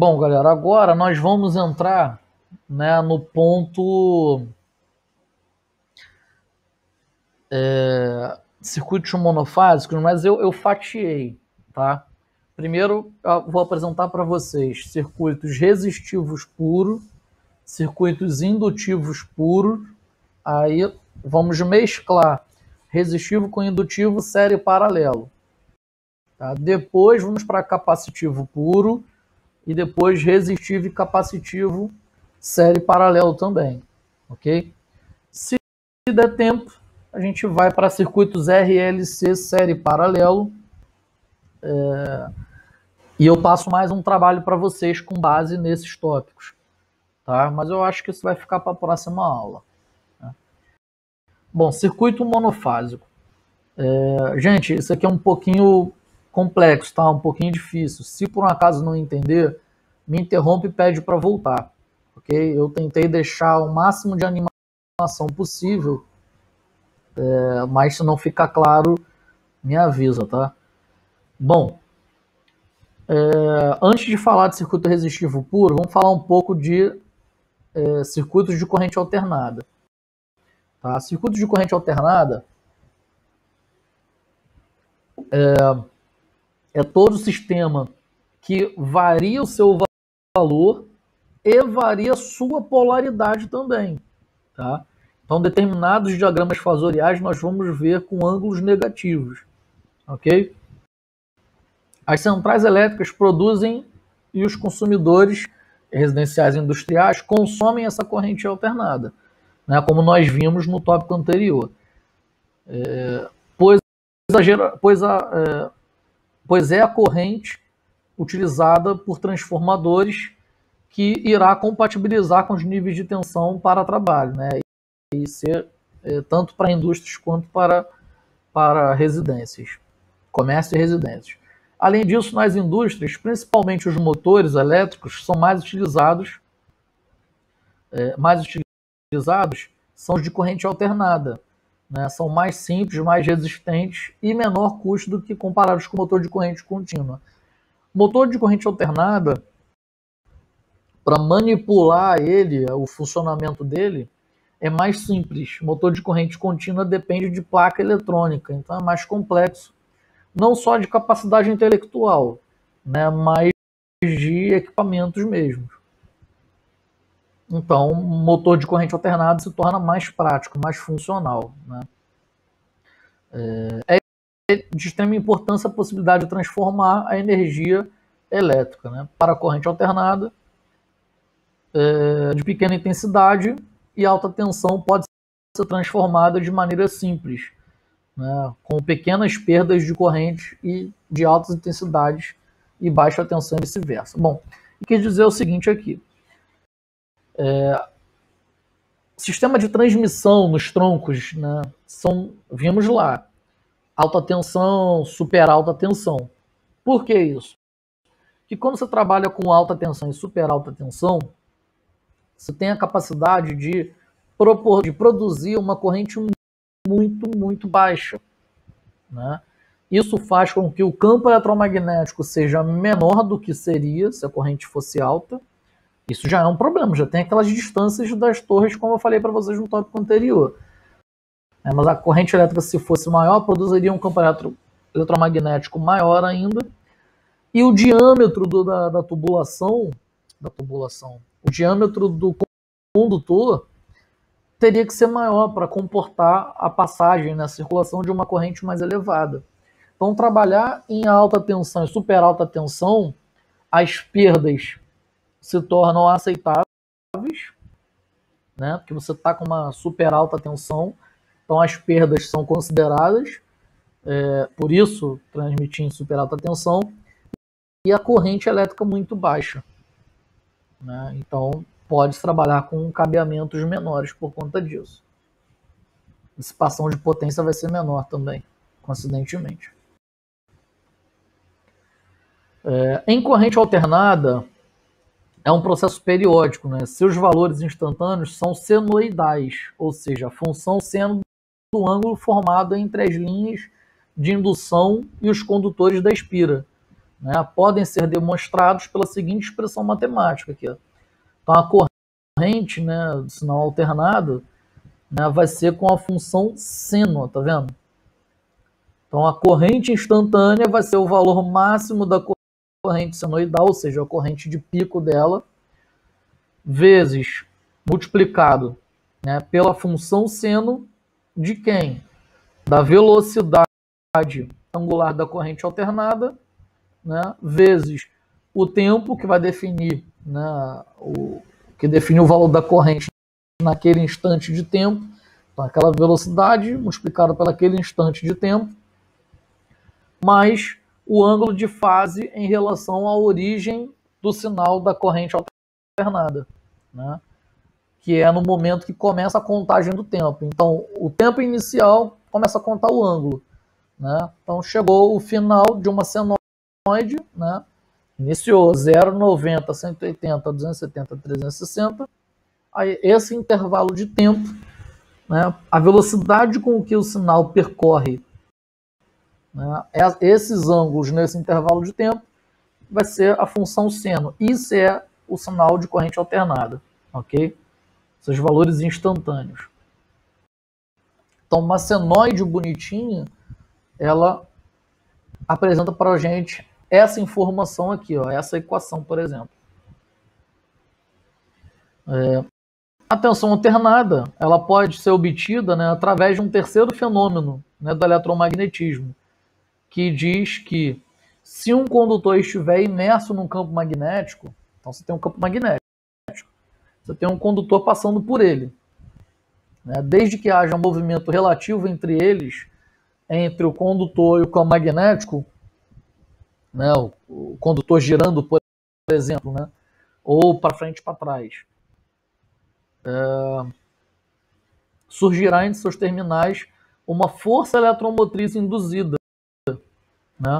Bom, galera, agora nós vamos entrar, né, no ponto circuitos monofásicos, mas eu fatiei, tá? Primeiro, eu vou apresentar para vocês circuitos resistivos puros, circuitos indutivos puros, aí vamos mesclar resistivo com indutivo, série paralelo. Tá? Depois vamos para capacitivo puro e depois resistivo e capacitivo, série paralelo também, ok? Se der tempo, a gente vai para circuitos RLC, série paralelo, e eu passo mais um trabalho para vocês com base nesses tópicos, tá? Mas eu acho que isso vai ficar para a próxima aula. Tá? Bom, circuito monofásico. Gente, isso aqui é um pouquinho complexo, tá? Um pouquinho difícil. Se por um acaso não entender, me interrompe e pede para voltar, ok? Eu tentei deixar o máximo de animação possível, mas se não ficar claro, me avisa, tá? Bom, antes de falar de circuito resistivo puro, vamos falar um pouco de circuitos de corrente alternada. Tá? Circuitos de corrente alternada é todo sistema que varia o seu valor e varia a sua polaridade também. Tá? Então, determinados diagramas fasoriais nós vamos ver com ângulos negativos. Ok? As centrais elétricas produzem e os consumidores residenciais e industriais consomem essa corrente alternada, né, como nós vimos no tópico anterior. Pois é a corrente utilizada por transformadores que irá compatibilizar com os níveis de tensão para trabalho, né, e ser tanto para indústrias quanto para residências, comércio e residências. Além disso, nas indústrias, principalmente os motores elétricos, são mais utilizados são os de corrente alternada. Né? São mais simples, mais resistentes e menor custo do que comparados com o motor de corrente contínua. Motor de corrente alternada, para manipular ele, o funcionamento dele, é mais simples. Motor de corrente contínua depende de placa eletrônica, então é mais complexo. Não só de capacidade intelectual, né, mas de equipamentos mesmo. Então, um motor de corrente alternada se torna mais prático, mais funcional. Né? É de extrema importância a possibilidade de transformar a energia elétrica. Né? Para a corrente alternada, de pequena intensidade e alta tensão pode ser transformada de maneira simples, né, com pequenas perdas de corrente e de altas intensidades e baixa tensão e vice-versa. Bom, quer dizer o seguinte aqui. Sistema de transmissão nos troncos, né, vimos lá, alta tensão, super alta tensão. Por que isso? Porque quando você trabalha com alta tensão e super alta tensão, você tem a capacidade de produzir uma corrente muito baixa. Né? Isso faz com que o campo eletromagnético seja menor do que seria se a corrente fosse alta. Isso já é um problema, já tem aquelas distâncias das torres, como eu falei para vocês no tópico anterior. Mas a corrente elétrica, se fosse maior, produziria um campo eletromagnético maior ainda. E o diâmetro da tubulação, o diâmetro do condutor teria que ser maior para comportar a passagem, né, a circulação de uma corrente mais elevada. Então, trabalhar em alta tensão e super alta tensão, as perdas se tornam aceitáveis, né, porque você está com uma super alta tensão, então as perdas são consideradas, por isso transmitir em super alta tensão, e a corrente elétrica muito baixa. Né, então, pode trabalhar com cabeamentos menores por conta disso. Dissipação de potência vai ser menor também, coincidentemente. Em corrente alternada, é um processo periódico. Né? Seus valores instantâneos são senoidais, ou seja, a função seno do ângulo formado entre as linhas de indução e os condutores da espira. né, podem ser demonstrados pela seguinte expressão matemática aqui. Ó. Então, a corrente, né, do sinal alternado, né, vai ser com a função seno, tá vendo? Então, a corrente instantânea vai ser o valor máximo da corrente senoidal, ou seja, a corrente de pico dela, vezes multiplicado, né, pela função seno de quem? Da velocidade angular da corrente alternada, né, vezes o tempo, que vai definir, né, que define o valor da corrente naquele instante de tempo. Então, aquela velocidade multiplicada pelo aquele instante de tempo, mais o ângulo de fase em relação à origem do sinal da corrente alternada, né? Que é no momento que começa a contagem do tempo. Então, o tempo inicial começa a contar o ângulo, né? Então, chegou o final de uma senoide, né? Iniciou 0, 90, 180, 270, 360. Aí, esse intervalo de tempo, né? A velocidade com que o sinal percorre, né, esses ângulos nesse intervalo de tempo, vai ser a função seno. Isso é o sinal de corrente alternada, ok? Esses valores instantâneos. Então, uma senoide bonitinha, ela apresenta para a gente essa informação aqui, ó, essa equação, por exemplo. A tensão alternada, ela pode ser obtida, né, através de um terceiro fenômeno, né, do eletromagnetismo, que diz que se um condutor estiver imerso num campo magnético, então você tem um campo magnético, você tem um condutor passando por ele, né, desde que haja um movimento relativo entre eles, entre o condutor e o campo magnético, né, o condutor girando, por exemplo, né, ou para frente e para trás, surgirá em seus terminais uma força eletromotriz induzida, né,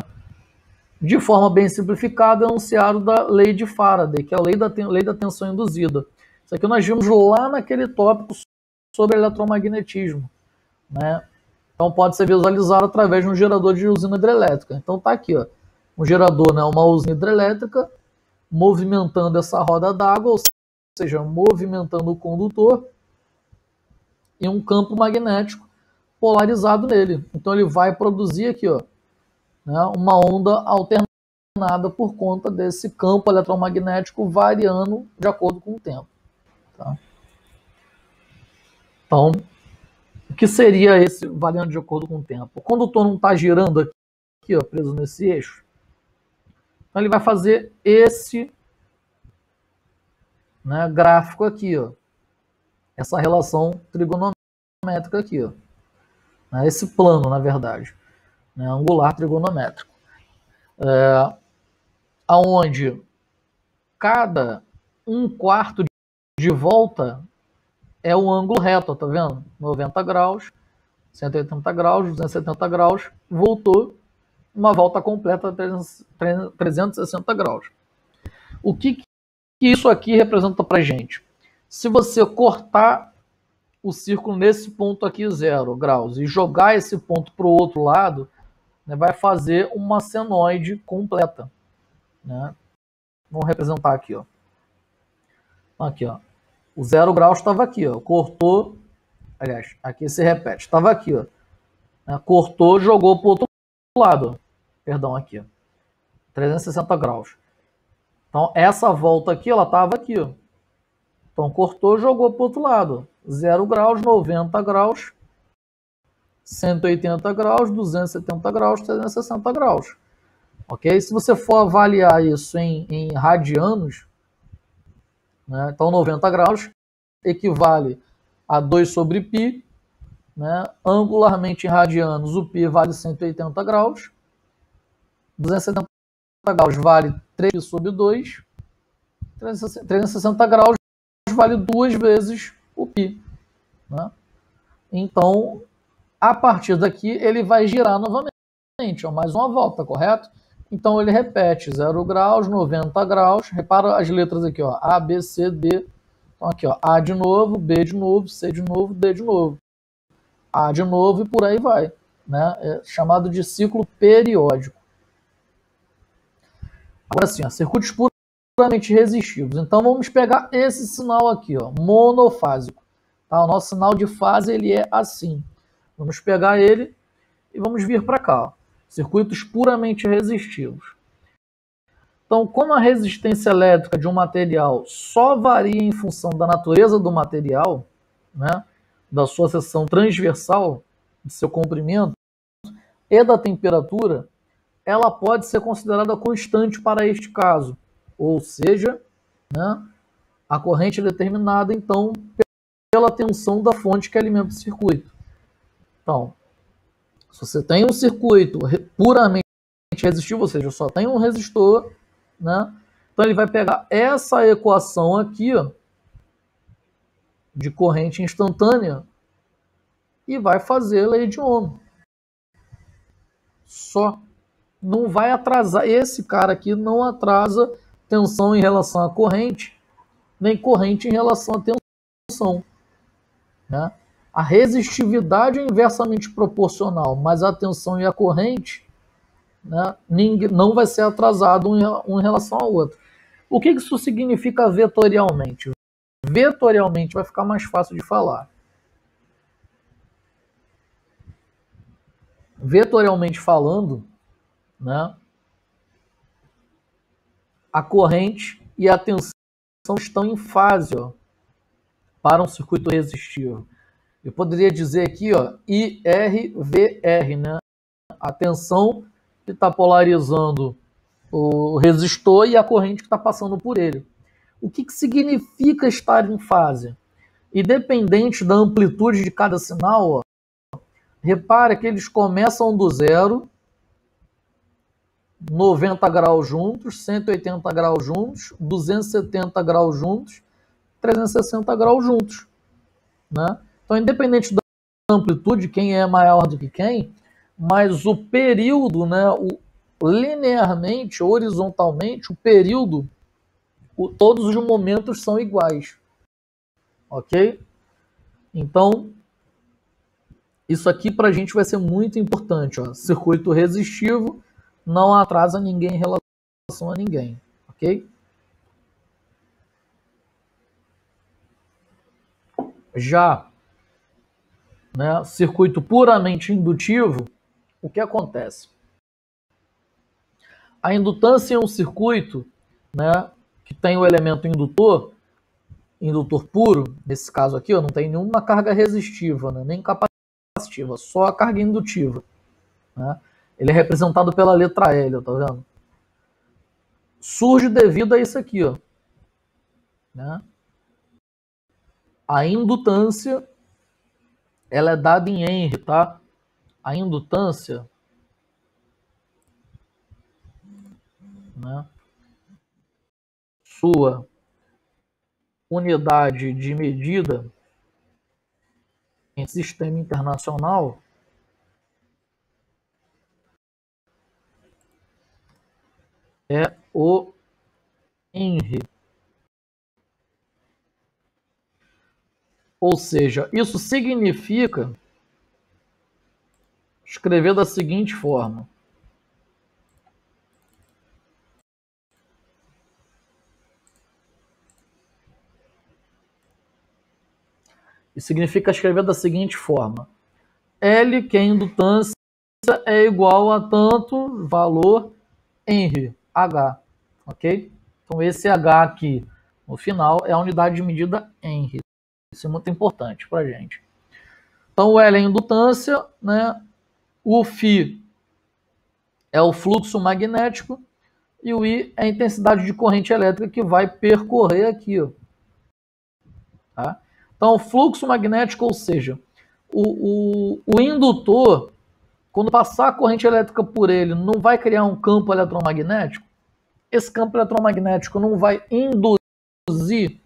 de forma bem simplificada, enunciado da lei de Faraday, que é a lei da tensão induzida. Isso aqui nós vimos lá naquele tópico sobre eletromagnetismo, né? Então pode ser visualizado através de um gerador de usina hidrelétrica. Então tá aqui, ó, um gerador, né, uma usina hidrelétrica, movimentando essa roda d'água, ou seja, movimentando o condutor, e um campo magnético polarizado nele. Então ele vai produzir aqui, ó, né, uma onda alternada por conta desse campo eletromagnético variando de acordo com o tempo. Tá? Então, o que seria esse variando de acordo com o tempo? O condutor não está girando aqui, ó, preso nesse eixo. Então ele vai fazer esse, né, gráfico aqui, ó, essa relação trigonométrica aqui, ó, né, esse plano, na verdade, né, angular trigonométrico, aonde cada 1/4 de volta é o ângulo reto, tá vendo? 90 graus, 180 graus, 270 graus, voltou uma volta completa a 360 graus. O que isso aqui representa pra gente? Se você cortar o círculo nesse ponto aqui, 0 graus, e jogar esse ponto para o outro lado, né, vai fazer uma senoide completa. Né? Vamos representar aqui, ó. Aqui, ó. O 0 graus estava aqui, ó. Cortou. Aliás, aqui se repete. Estava aqui, ó. Cortou, jogou para o outro lado. Ó. Perdão, aqui, ó. 360 graus. Então, essa volta aqui, ela estava aqui, ó. Então, cortou, jogou para o outro lado. 0 graus, 90 graus, 180 graus, 270 graus, 360 graus. Ok? Se você for avaliar isso em radianos, né, então 90 graus equivale a 2 sobre π, né, angularmente em radianos o π vale 180 graus, 270 graus vale 3 sobre 2, 360 graus vale 2 vezes o π. Né? Então, a partir daqui, ele vai girar novamente, ó, mais uma volta, correto? Então, ele repete 0 graus, 90 graus. Repara as letras aqui, ó, A, B, C, D. Então, aqui, ó, A de novo, B de novo, C de novo, D de novo. A de novo e por aí vai. Né? É chamado de ciclo periódico. Agora sim, ó, circuitos puramente resistivos. Então vamos pegar esse sinal aqui, ó, monofásico. Tá? O nosso sinal de fase ele é assim. Vamos pegar ele e vamos vir para cá. Ó. Circuitos puramente resistivos. Então, como a resistência elétrica de um material só varia em função da natureza do material, né, da sua seção transversal, do seu comprimento e da temperatura, ela pode ser considerada constante para este caso. Ou seja, né, a corrente é determinada, então, pela tensão da fonte que alimenta o circuito. Então, se você tem um circuito puramente resistivo, ou seja, só tem um resistor, né, então ele vai pegar essa equação aqui, ó, de corrente instantânea e vai fazer a lei de Ohm. Só. Não vai atrasar. Esse cara aqui não atrasa tensão em relação à corrente, nem corrente em relação à tensão. Né? A resistividade é inversamente proporcional, mas a tensão e a corrente, né, não vai ser atrasado um em relação ao outro. O que isso significa vetorialmente? Vetorialmente vai ficar mais fácil de falar. Vetorialmente falando, né, a corrente e a tensão estão em fase, ó, para um circuito resistivo. Eu poderia dizer aqui, ó, IRVR, né, a tensão que está polarizando o resistor e a corrente que está passando por ele. O que significa estar em fase? Independente da amplitude de cada sinal, ó, repare que eles começam do zero, 90 graus juntos, 180 graus juntos, 270 graus juntos, 360 graus juntos. Né? Então, independente da amplitude, quem é maior do que quem, mas o período, né, linearmente, horizontalmente, o período, todos os momentos são iguais. Ok? Então, isso aqui para a gente vai ser muito importante. Ó. Circuito resistivo não atrasa ninguém em relação a ninguém. Ok? Já, né, circuito puramente indutivo, o que acontece? A indutância é um circuito, né, que tem o elemento indutor puro, nesse caso aqui, ó, não tem nenhuma carga resistiva, né, nem capacitiva, só a carga indutiva. Né? Ele é representado pela letra L, tá vendo? Surge devido a isso aqui, ó. Né? A indutância, ela é dada em Henry, tá? A indutância, né, sua unidade de medida em sistema internacional é o Henry. Ou seja, isso significa escrever da seguinte forma. Isso significa escrever da seguinte forma. L, que é indutância, é igual a tanto valor Henry, H. Ok? Então esse H aqui, no final, é a unidade de medida Henry. Isso é muito importante para a gente. Então o L é a indutância, né? O Φ é o fluxo magnético e o I é a intensidade de corrente elétrica que vai percorrer aqui. Ó. Tá? Então o fluxo magnético, ou seja, o indutor, quando passar a corrente elétrica por ele, não vai criar um campo eletromagnético? Esse campo eletromagnético não vai induzir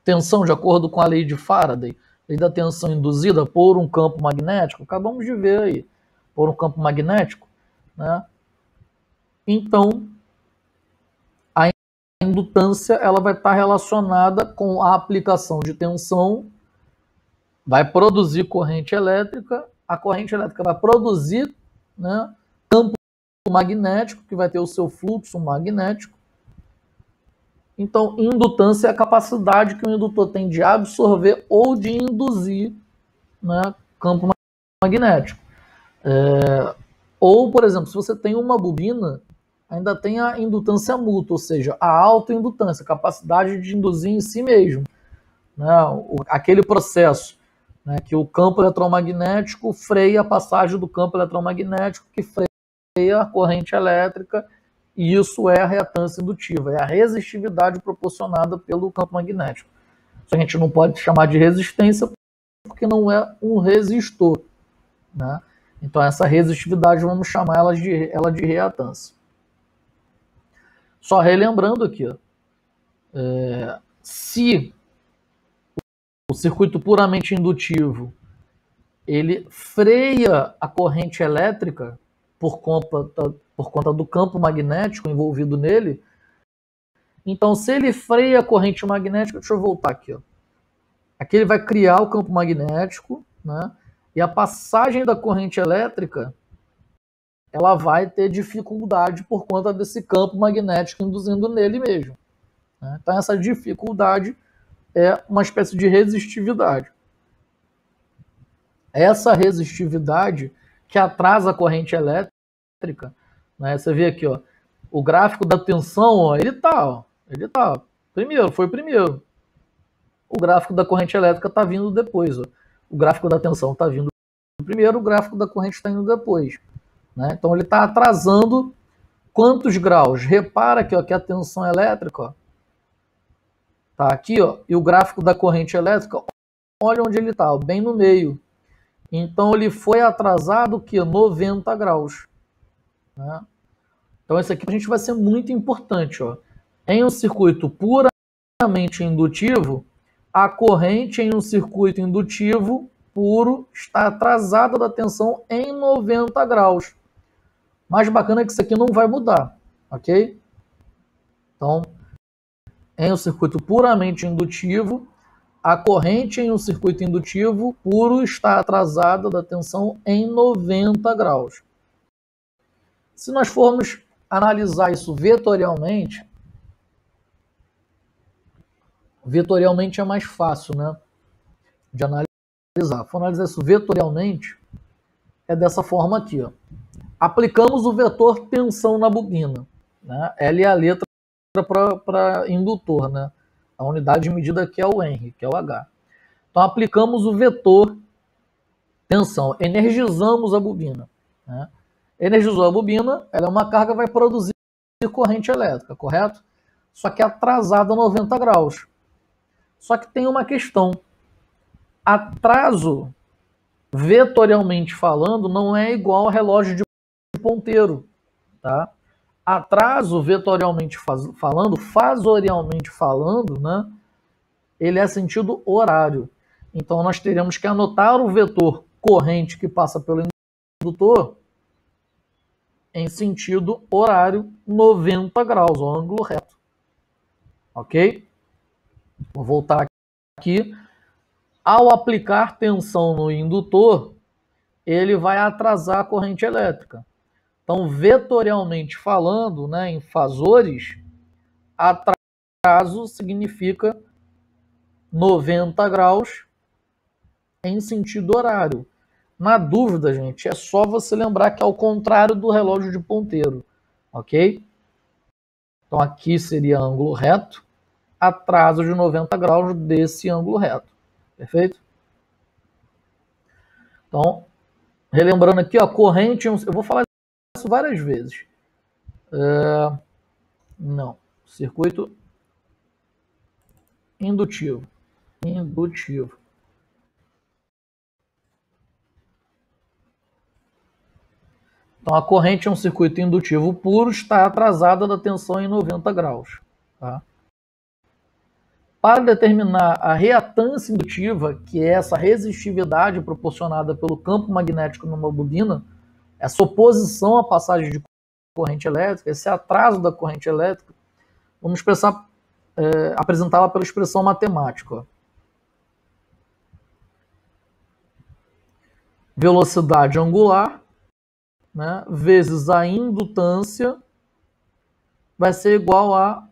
tensão de acordo com a lei de Faraday, lei da tensão induzida por um campo magnético? Acabamos de ver aí, por um campo magnético. Né? Então, a indutância ela vai estar relacionada com a aplicação de tensão, vai produzir corrente elétrica, a corrente elétrica vai produzir, né, campo magnético, que vai ter o seu fluxo magnético, Então, indutância é a capacidade que o indutor tem de absorver ou de induzir, né, campo magnético. Ou, por exemplo, se você tem uma bobina, ainda tem a indutância mútua, ou seja, a autoindutância, a capacidade de induzir em si mesmo, né, aquele processo, né, que o campo eletromagnético freia a passagem do campo eletromagnético, que freia a corrente elétrica, e isso é a reatância indutiva, é a resistividade proporcionada pelo campo magnético. Isso a gente não pode chamar de resistência, porque não é um resistor, né? Então essa resistividade vamos chamar ela de reatância. Só relembrando aqui, ó, se o circuito puramente indutivo ele freia a corrente elétrica por conta do campo magnético envolvido nele, então se ele freia a corrente magnética, deixa eu voltar aqui, ó. Aqui ele vai criar o campo magnético, né? E a passagem da corrente elétrica ela vai ter dificuldade por conta desse campo magnético induzindo nele mesmo, né? Então essa dificuldade é uma espécie de resistividade. Essa resistividade que atrasa a corrente elétrica, né? Você vê aqui, ó, o gráfico da tensão, ó, ele tá, foi primeiro. O gráfico da corrente elétrica está vindo depois, ó. O gráfico da tensão está vindo primeiro, o gráfico da corrente está indo depois, né? Então ele está atrasando quantos graus? Repara aqui, ó, que a tensão elétrica está aqui, ó, e o gráfico da corrente elétrica, olha onde ele está, bem no meio. Então ele foi atrasado que 90 graus, né? Então isso aqui a gente vai ser muito importante, ó. Em um circuito puramente indutivo, a corrente em um circuito indutivo puro está atrasada da tensão em 90 graus. Mais bacana é que isso aqui não vai mudar, ok? Então, em um circuito puramente indutivo, a corrente em um circuito indutivo puro está atrasada da tensão em 90 graus. Se nós formos analisar isso vetorialmente é mais fácil, né, de analisar. For analisar isso vetorialmente, é dessa forma aqui, ó. Aplicamos o vetor tensão na bobina, né? L é a letra para indutor, né? A unidade de medida que é o Henry, que é o H. Então aplicamos o vetor tensão, energizamos a bobina, né? Energizou a bobina, ela é uma carga, vai produzir corrente elétrica, correto? Só que atrasada a 90 graus. Só que tem uma questão. Atraso, vetorialmente falando, não é igual ao relógio de ponteiro, tá? Atraso, vetorialmente falando, fasorialmente falando, né, ele é sentido horário. Então nós teremos que anotar o vetor corrente que passa pelo indutor em sentido horário 90 graus, o ângulo reto. Ok? Vou voltar aqui. Ao aplicar tensão no indutor, ele vai atrasar a corrente elétrica. Então, vetorialmente falando, né, em fasores, atraso significa 90 graus em sentido horário. Na dúvida, gente, é só você lembrar que é ao contrário do relógio de ponteiro, ok? Então, aqui seria ângulo reto, atraso de 90 graus desse ângulo reto, perfeito? Então, relembrando aqui, ó, corrente, eu vou falar isso várias vezes. Não, circuito indutivo. Indutivo. Então, a corrente é um circuito indutivo puro, está atrasada da tensão em 90 graus. Tá? Para determinar a reatância indutiva, que é essa resistividade proporcionada pelo campo magnético numa bobina, essa oposição à passagem de corrente elétrica, esse atraso da corrente elétrica, vamos apresentá-la pela expressão matemática. Velocidade angular, né, vezes a indutância vai ser igual a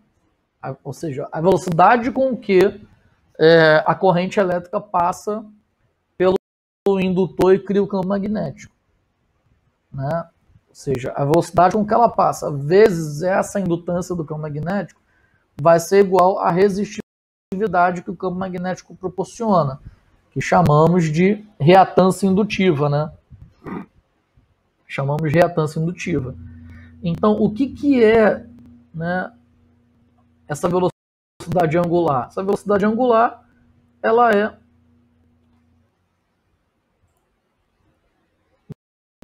ou seja, a velocidade com que a corrente elétrica passa pelo indutor e cria o campo magnético, né? Ou seja, a velocidade com que ela passa vezes essa indutância do campo magnético vai ser igual à resistividade que o campo magnético proporciona, que chamamos de reatância indutiva, né? Chamamos de reatância indutiva. Então, o que é, né, essa velocidade angular? Essa velocidade angular, ela é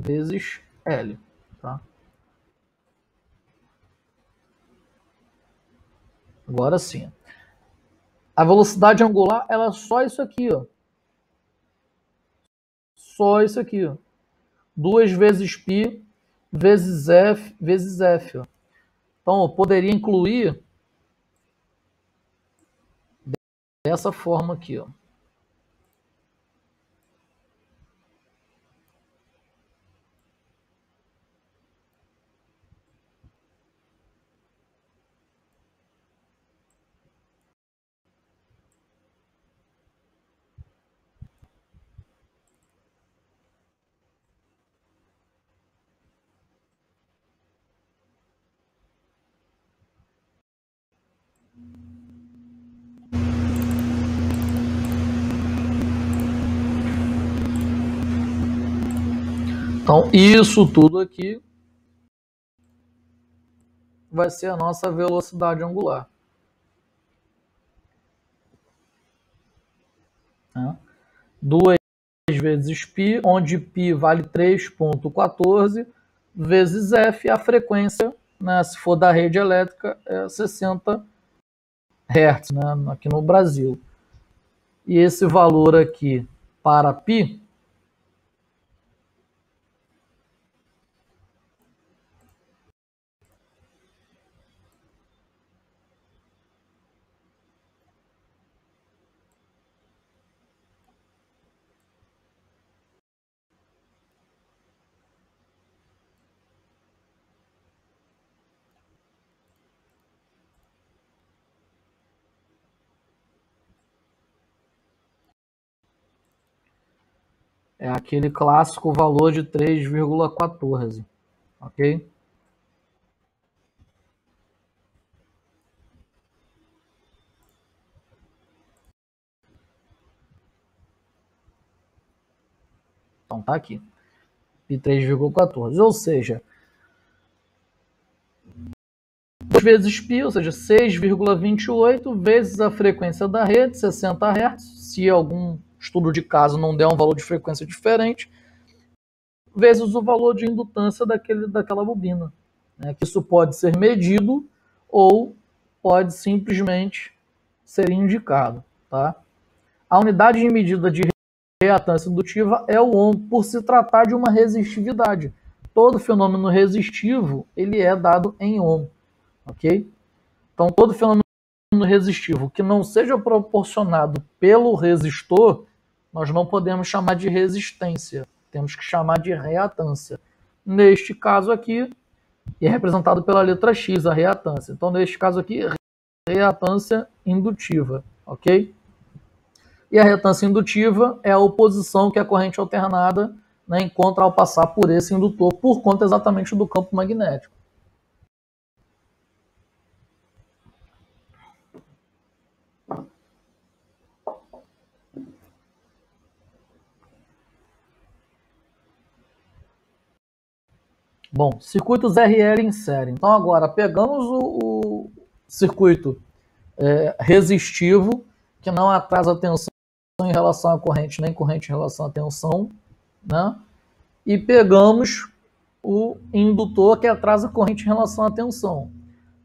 vezes L, tá? Agora sim. A velocidade angular, ela é só isso aqui, ó. Só isso aqui, ó. 2 vezes π vezes f, ó. Então, eu poderia incluir dessa forma aqui, ó. Então, isso tudo aqui vai ser a nossa velocidade angular. Né? 2 vezes π, onde π vale 3,14, vezes f, a frequência, né, se for da rede elétrica, é 60 Hz, né, aqui no Brasil. E esse valor aqui para π é aquele clássico valor de 3,14, ok? Então tá aqui, pi 3,14, ou seja, 2 vezes π, ou seja, 6,28 vezes a frequência da rede, 60 Hz, se algum estudo de caso não der um valor de frequência diferente, vezes o valor de indutância daquela bobina. Né? Que isso pode ser medido ou pode simplesmente ser indicado. Tá? A unidade de medida de reatância indutiva é o ohm, por se tratar de uma resistividade. Todo fenômeno resistivo ele é dado em ohm. Ok? Então, todo fenômeno resistivo que não seja proporcionado pelo resistor, nós não podemos chamar de resistência. Temos que chamar de reatância. Neste caso aqui, é representado pela letra X, a reatância. Então, neste caso aqui, reatância indutiva, ok? E a reatância indutiva é a oposição que a corrente alternada, né, encontra ao passar por esse indutor, por conta exatamente do campo magnético. Bom, circuitos RL em série. Então agora pegamos o circuito resistivo, que não atrasa a tensão em relação à corrente, nem corrente em relação à tensão, né? E pegamos o indutor que atrasa a corrente em relação à tensão.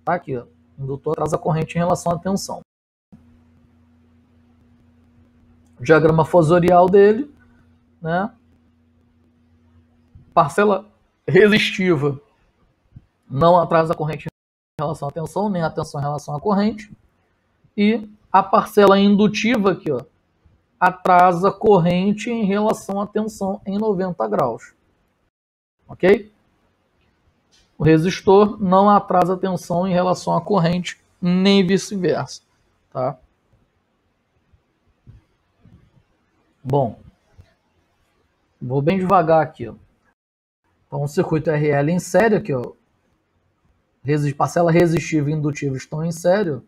Tá aqui, ó. O indutor atrasa a corrente em relação à tensão. O diagrama fosorial dele, né? Parcela resistiva não atrasa a corrente em relação à tensão, nem a tensão em relação à corrente. E a parcela indutiva aqui, ó, atrasa a corrente em relação à tensão em 90 graus. Ok? O resistor não atrasa a tensão em relação à corrente nem vice-versa, tá? Bom, vou bem devagar aqui, ó. Então, o circuito RL em série aqui, ó. Parcela resistiva e indutiva estão em série.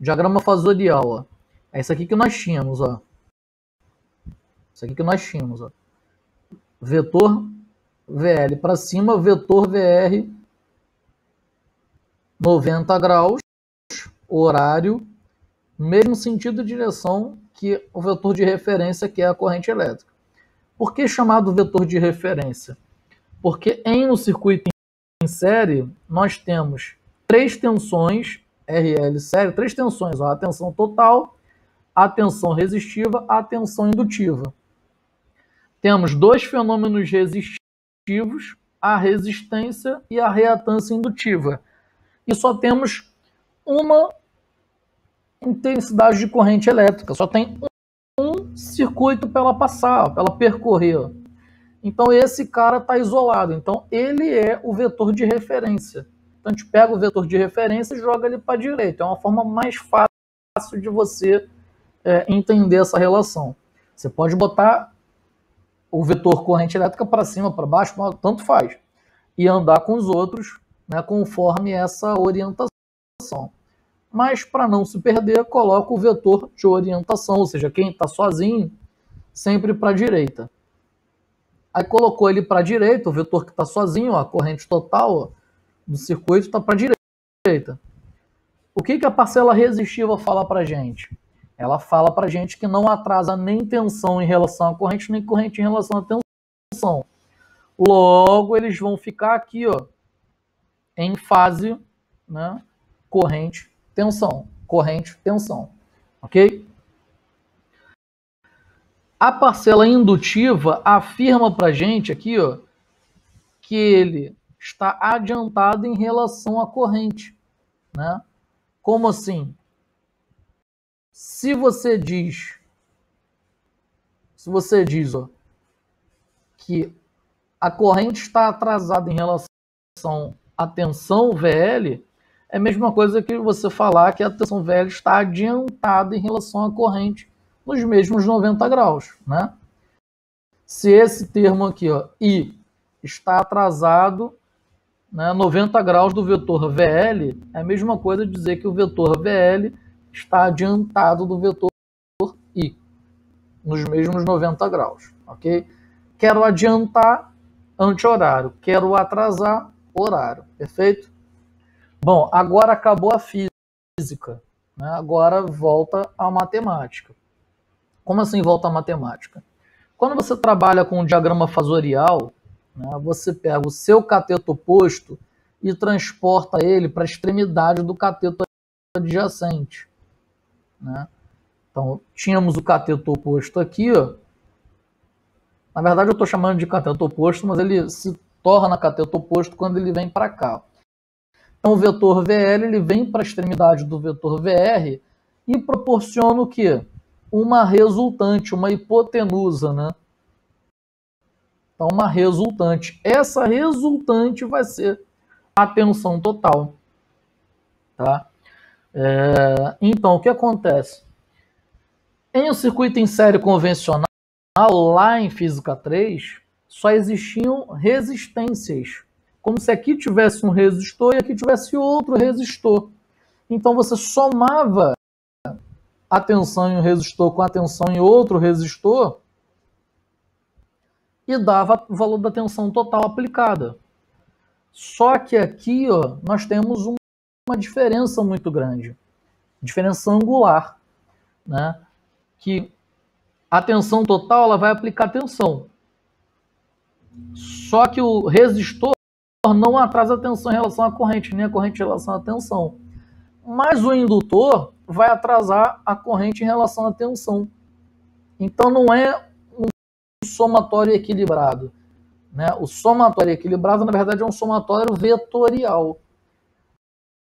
Diagrama fasorial, ó. É isso aqui que nós tínhamos, ó. Isso aqui que nós tínhamos, ó. Vetor VL para cima, vetor VR 90 graus, horário, mesmo sentido e direção que o vetor de referência, que é a corrente elétrica. Por que chamado vetor de referência? Porque em um circuito em série, nós temos três tensões RL série, três tensões, ó, a tensão total, a tensão resistiva, a tensão indutiva. Temos dois fenômenos resistivos, a resistência e a reatância indutiva. E só temos uma intensidade de corrente elétrica, só tem um circuito para ela passar, para ela percorrer. Então esse cara está isolado, então ele é o vetor de referência. Então a gente pega o vetor de referência e joga ele para a direita. É uma forma mais fácil de você entender essa relação. Você pode botar o vetor corrente elétrica para cima, para baixo, tanto faz. E andar com os outros, né, conforme essa orientação. Mas para não se perder, coloca o vetor de orientação, ou seja, quem está sozinho, sempre para a direita. Aí colocou ele para a direita, o vetor que está sozinho, ó, a corrente total, ó, do circuito está para a direita. O que a parcela resistiva fala para a gente? Ela fala para a gente que não atrasa nem tensão em relação à corrente, nem corrente em relação à tensão. Logo, eles vão ficar aqui, ó, em fase, né, corrente, tensão, corrente, tensão, ok? A parcela indutiva afirma para a gente aqui, ó, que ele está adiantado em relação à corrente, né? Como assim? Se você diz, ó, que a corrente está atrasada em relação à tensão VL, é a mesma coisa que você falar que a tensão VL está adiantada em relação à corrente nos mesmos 90 graus, né? Se esse termo aqui, ó, I, está atrasado, né, 90 graus do vetor VL, é a mesma coisa de dizer que o vetor VL está adiantado do vetor I, nos mesmos 90 graus, ok? Quero adiantar, anti-horário. Quero atrasar, horário. Perfeito? Bom, agora acabou a física, né? Agora volta a matemática. Como assim volta a matemática? Quando você trabalha com um diagrama fasorial, né, você pega o seu cateto oposto e transporta ele para a extremidade do cateto adjacente, né? Então, tínhamos o cateto oposto aqui, ó. Na verdade, eu estou chamando de cateto oposto, mas ele se torna cateto oposto quando ele vem para cá. Então, o vetor VL ele vem para a extremidade do vetor VR e proporciona o quê? Uma resultante, uma hipotenusa, né? Então, uma resultante. Essa resultante vai ser a tensão total. Tá? Então, o que acontece? Em um circuito em série convencional, lá em Física 3, só existiam resistências. Como se aqui tivesse um resistor e aqui tivesse outro resistor. Então, você somava a tensão em um resistor com a tensão em outro resistor e dava o valor da tensão total aplicada. Só que aqui, ó, nós temos uma diferença muito grande. Diferença angular, né? Que a tensão total ela vai aplicar tensão. Só que o resistor não atrasa a tensão em relação à corrente, nem a corrente em relação à tensão. Mas o indutor vai atrasar a corrente em relação à tensão. Então não é um somatório equilibrado, né? O somatório equilibrado, na verdade, é um somatório vetorial.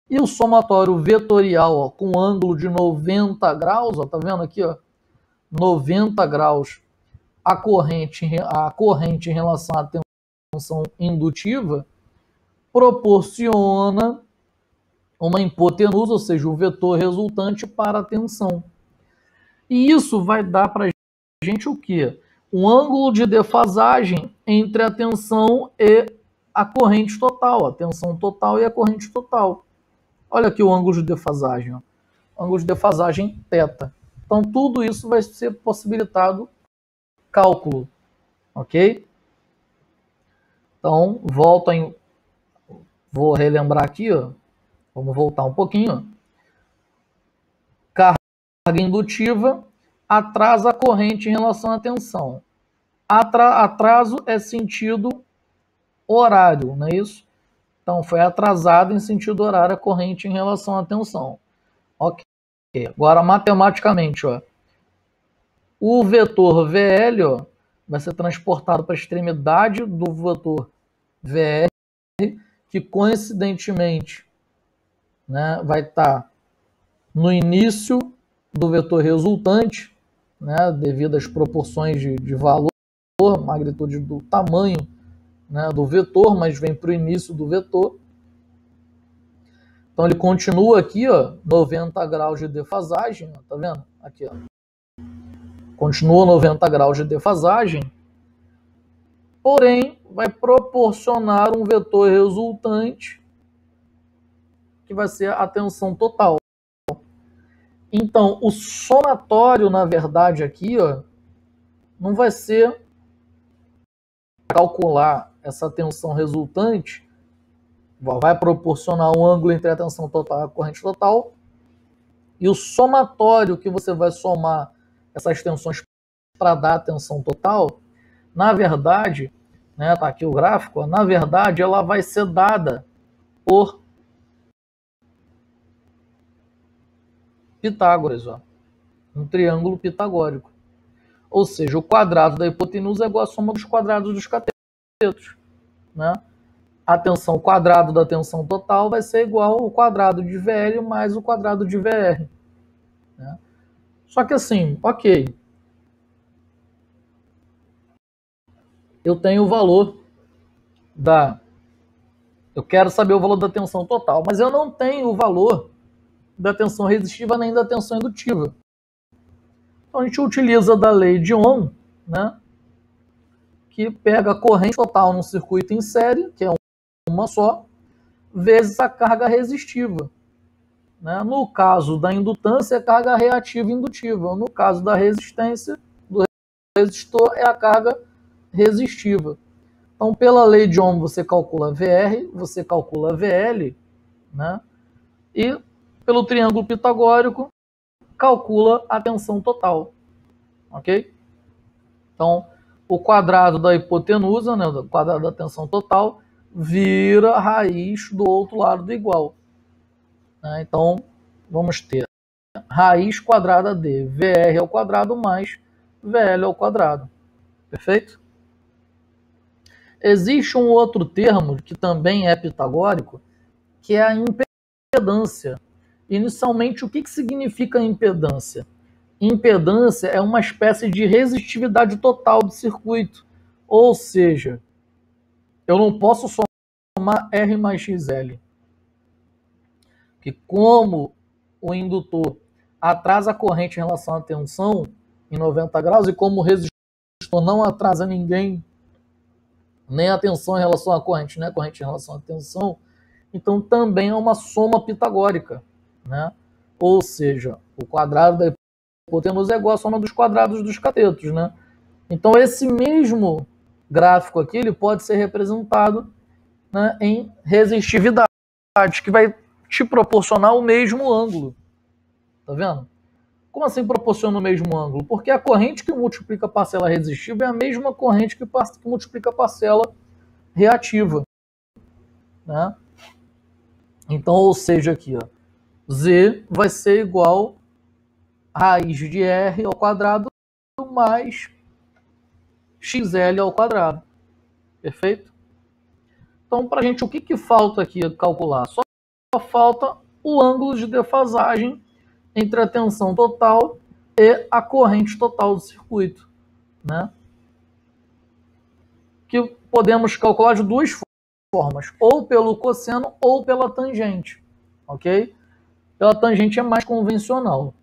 E o somatório vetorial, ó, com ângulo de 90 graus, ó, tá vendo aqui, ó? 90 graus a corrente em relação à tensão indutiva, proporciona uma hipotenusa, ou seja, o vetor resultante para a tensão. E isso vai dar para a gente o quê? Um ângulo de defasagem entre a tensão e a corrente total, a tensão total e a corrente total. Olha aqui o ângulo de defasagem, ó. Ângulo de defasagem θ. Então tudo isso vai ser possibilitado cálculo, ok? Então vou relembrar aqui, ó. Vamos voltar um pouquinho. Carga indutiva atrasa a corrente em relação à tensão. Atraso é sentido horário, não é isso? Então foi atrasado em sentido horário a corrente em relação à tensão. Ok. Agora matematicamente, ó, o vetor VL, ó, vai ser transportado para a extremidade do vetor VR, que coincidentemente, né, vai estar no início do vetor resultante, né, devido às proporções de valor, magnitude do tamanho, né, do vetor, mas vem para o início do vetor. Então ele continua aqui, ó, 90 graus de defasagem, ó, tá vendo? Aqui, ó. Continua 90 graus de defasagem, porém vai proporcionar um vetor resultante que vai ser a tensão total. Então, o somatório, na verdade, aqui, ó, não vai ser calcular essa tensão resultante, vai proporcionar um ângulo entre a tensão total e a corrente total, e o somatório que você vai somar essas tensões para dar a tensão total, na verdade, né, tá aqui o gráfico, ó, na verdade ela vai ser dada por Pitágoras, ó, um triângulo pitagórico. Ou seja, o quadrado da hipotenusa é igual à soma dos quadrados dos catetos, né? A tensão quadrado da tensão total vai ser igual ao quadrado de VL mais o quadrado de VR. Né? Só que assim, ok. Eu tenho o valor da... Eu quero saber o valor da tensão total, mas eu não tenho o valor da tensão resistiva nem da tensão indutiva. Então a gente utiliza da lei de Ohm, né? Que pega a corrente total num circuito em série, que é uma só, vezes a carga resistiva. Né? No caso da indutância, é carga reativa indutiva. No caso da resistência, do resistor, é a carga resistiva. Então, pela lei de Ohm, você calcula VR, você calcula VL, né? E pelo triângulo pitagórico, calcula a tensão total. Ok? Então, o quadrado da hipotenusa, né, o quadrado da tensão total, vira a raiz do outro lado do igual. Né? Então, vamos ter raiz quadrada de VR ao quadrado mais VL ao quadrado. Perfeito? Existe um outro termo que também é pitagórico, que é a impedância. Inicialmente, o que significa impedância? Impedância é uma espécie de resistividade total do circuito. Ou seja, eu não posso somar R mais XL. Que como o indutor atrasa a corrente em relação à tensão em 90 graus, e como o resistor não atrasa ninguém, nem a tensão em relação à corrente, nem a corrente em relação à tensão, então também é uma soma pitagórica, né? Ou seja, o quadrado da hipotenusa é igual à soma dos quadrados dos catetos, né? Então esse mesmo gráfico aqui ele pode ser representado, né, em resistividade, que vai te proporcionar o mesmo ângulo. Tá vendo? Como assim proporciona o mesmo ângulo? Porque a corrente que multiplica a parcela resistiva é a mesma corrente que multiplica a parcela reativa. Né? Então, ou seja, aqui, ó, Z vai ser igual a raiz de R ao quadrado mais XL ao quadrado. Perfeito? Então, para a gente, o que falta aqui calcular? Só falta o ângulo de defasagem entre a tensão total e a corrente total do circuito, né? Que podemos calcular de duas formas, ou pelo cosseno ou pela tangente. ok? Pela tangente é mais convencional,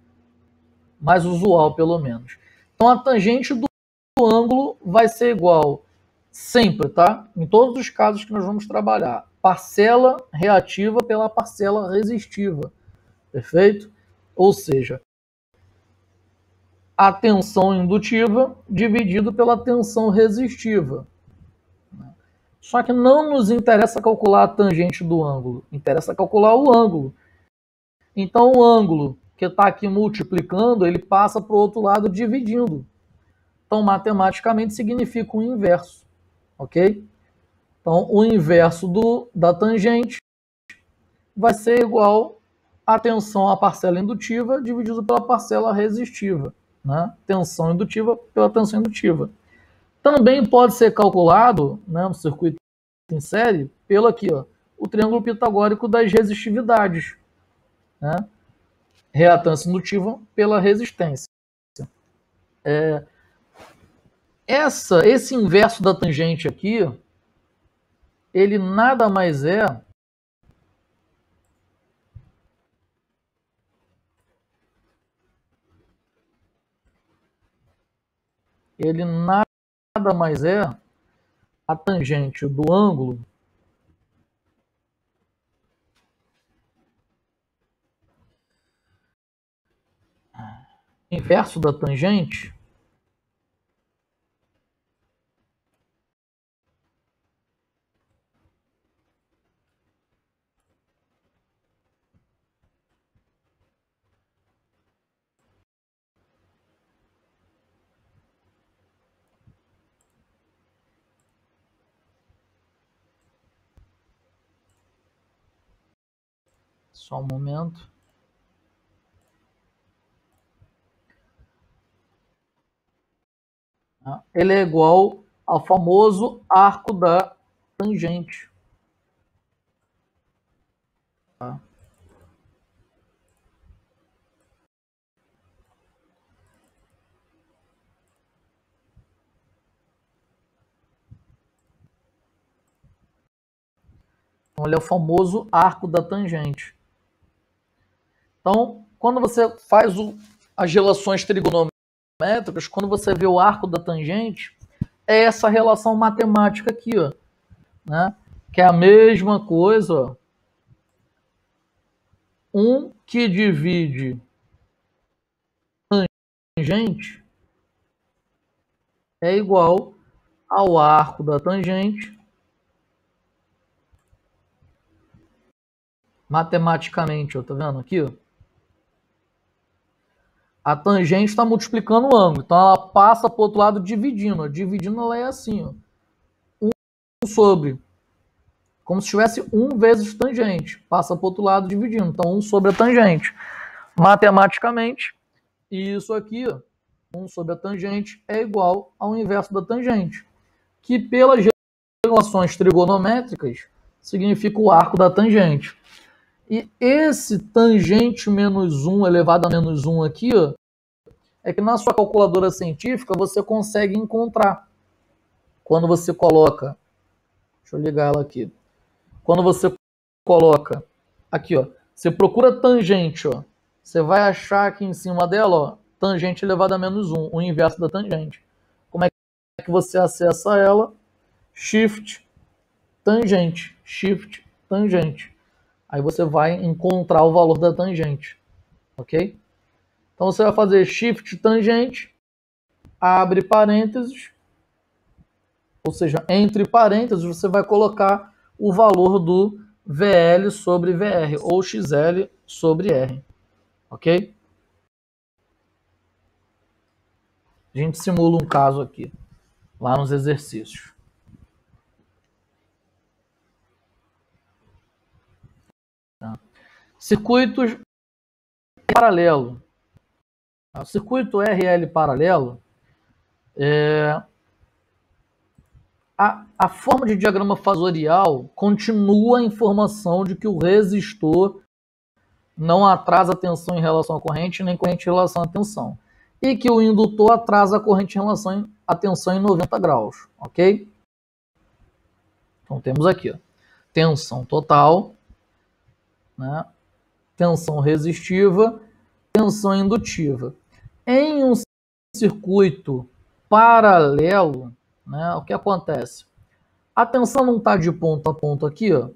mais usual pelo menos. Então a tangente do ângulo vai ser igual sempre, tá? Em todos os casos que nós vamos trabalhar, parcela reativa pela parcela resistiva, perfeito? Ou seja, a tensão indutiva dividido pela tensão resistiva. Só que não nos interessa calcular a tangente do ângulo, interessa calcular o ângulo. Então o ângulo que está aqui multiplicando, ele passa para o outro lado dividindo. Então matematicamente significa o inverso, ok? Então o inverso da tangente vai ser igual a tensão à parcela indutiva dividido pela parcela resistiva, né? Tensão indutiva pela tensão indutiva. Também pode ser calculado, né, no circuito em série, pelo aqui, ó, o triângulo pitagórico das resistividades, né? Reatância indutiva pela resistência. Esse inverso da tangente aqui, ele nada mais é a tangente do ângulo inverso da tangente só um momento. Ele é igual ao famoso arco da tangente. Tá? Então, ele é o famoso arco da tangente. Então, quando você faz as relações trigonométricas, quando você vê o arco da tangente, é essa relação matemática aqui, ó, né? Que é a mesma coisa, ó. 1 que divide tangente é igual ao arco da tangente, matematicamente, ó, tá vendo aqui, ó? A tangente está multiplicando o ângulo, então ela passa para o outro lado dividindo. Ó. Dividindo ela é assim, ó. 1 sobre, como se tivesse 1 vezes tangente, passa para o outro lado dividindo, então 1 sobre a tangente. Matematicamente, isso aqui, ó, 1 sobre a tangente é igual ao inverso da tangente, que pelas relações trigonométricas significa o arco da tangente. E esse tangente menos 1 elevado a menos 1 aqui, ó, é que na sua calculadora científica você consegue encontrar. Quando você coloca, deixa eu ligar ela aqui. Quando você coloca aqui, ó, você procura tangente, ó, você vai achar aqui em cima dela, ó, tangente elevado a menos 1, o inverso da tangente. Como é que você acessa ela? Shift, tangente, shift, tangente. Aí você vai encontrar o valor da tangente, ok? Então você vai fazer shift tangente, abre parênteses, ou seja, entre parênteses você vai colocar o valor do VL sobre VR, ou XL sobre R, ok? A gente simula um caso aqui, lá nos exercícios. Tá? Circuitos paralelo. O circuito RL paralelo, a forma de diagrama fasorial continua a informação de que o resistor não atrasa a tensão em relação à corrente, nem corrente em relação à tensão. E que o indutor atrasa a corrente em relação à tensão em 90 graus, ok? Então temos aqui, ó, tensão total, né? tensão resistiva, tensão indutiva. Em um circuito paralelo, né, o que acontece? A tensão não está de ponto a ponto aqui, ó.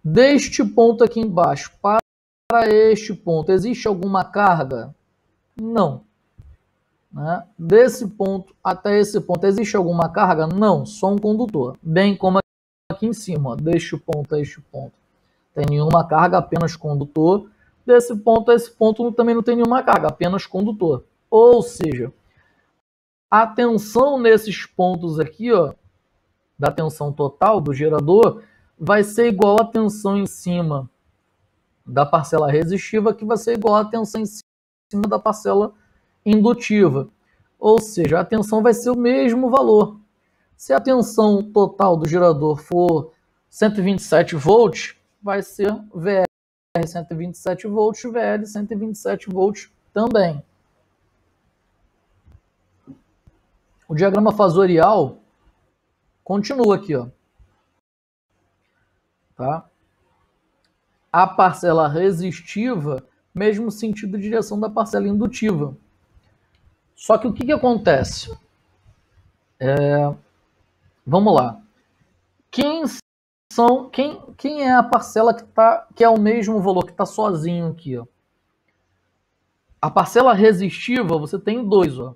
Deste ponto aqui embaixo para este ponto, existe alguma carga? Não. Né? Desse ponto até esse ponto, existe alguma carga? Não, só um condutor. Bem como aqui em cima, ó, deste ponto a este ponto. Tem nenhuma carga, apenas condutor. Desse ponto a esse ponto também não tem nenhuma carga, apenas condutor. Ou seja, a tensão nesses pontos aqui, ó, da tensão total do gerador, vai ser igual à tensão em cima da parcela resistiva, que vai ser igual à tensão em cima da parcela indutiva. Ou seja, a tensão vai ser o mesmo valor. Se a tensão total do gerador for 127 volts, vai ser VR 127 volts, VL 127 volts também. O diagrama fasorial continua aqui, ó. Tá? A parcela resistiva, mesmo sentido de direção da parcela indutiva. Só que o que acontece? Vamos lá. Quem é a parcela que é o mesmo valor, que está sozinho aqui? Ó? A parcela resistiva, você tem dois, ó.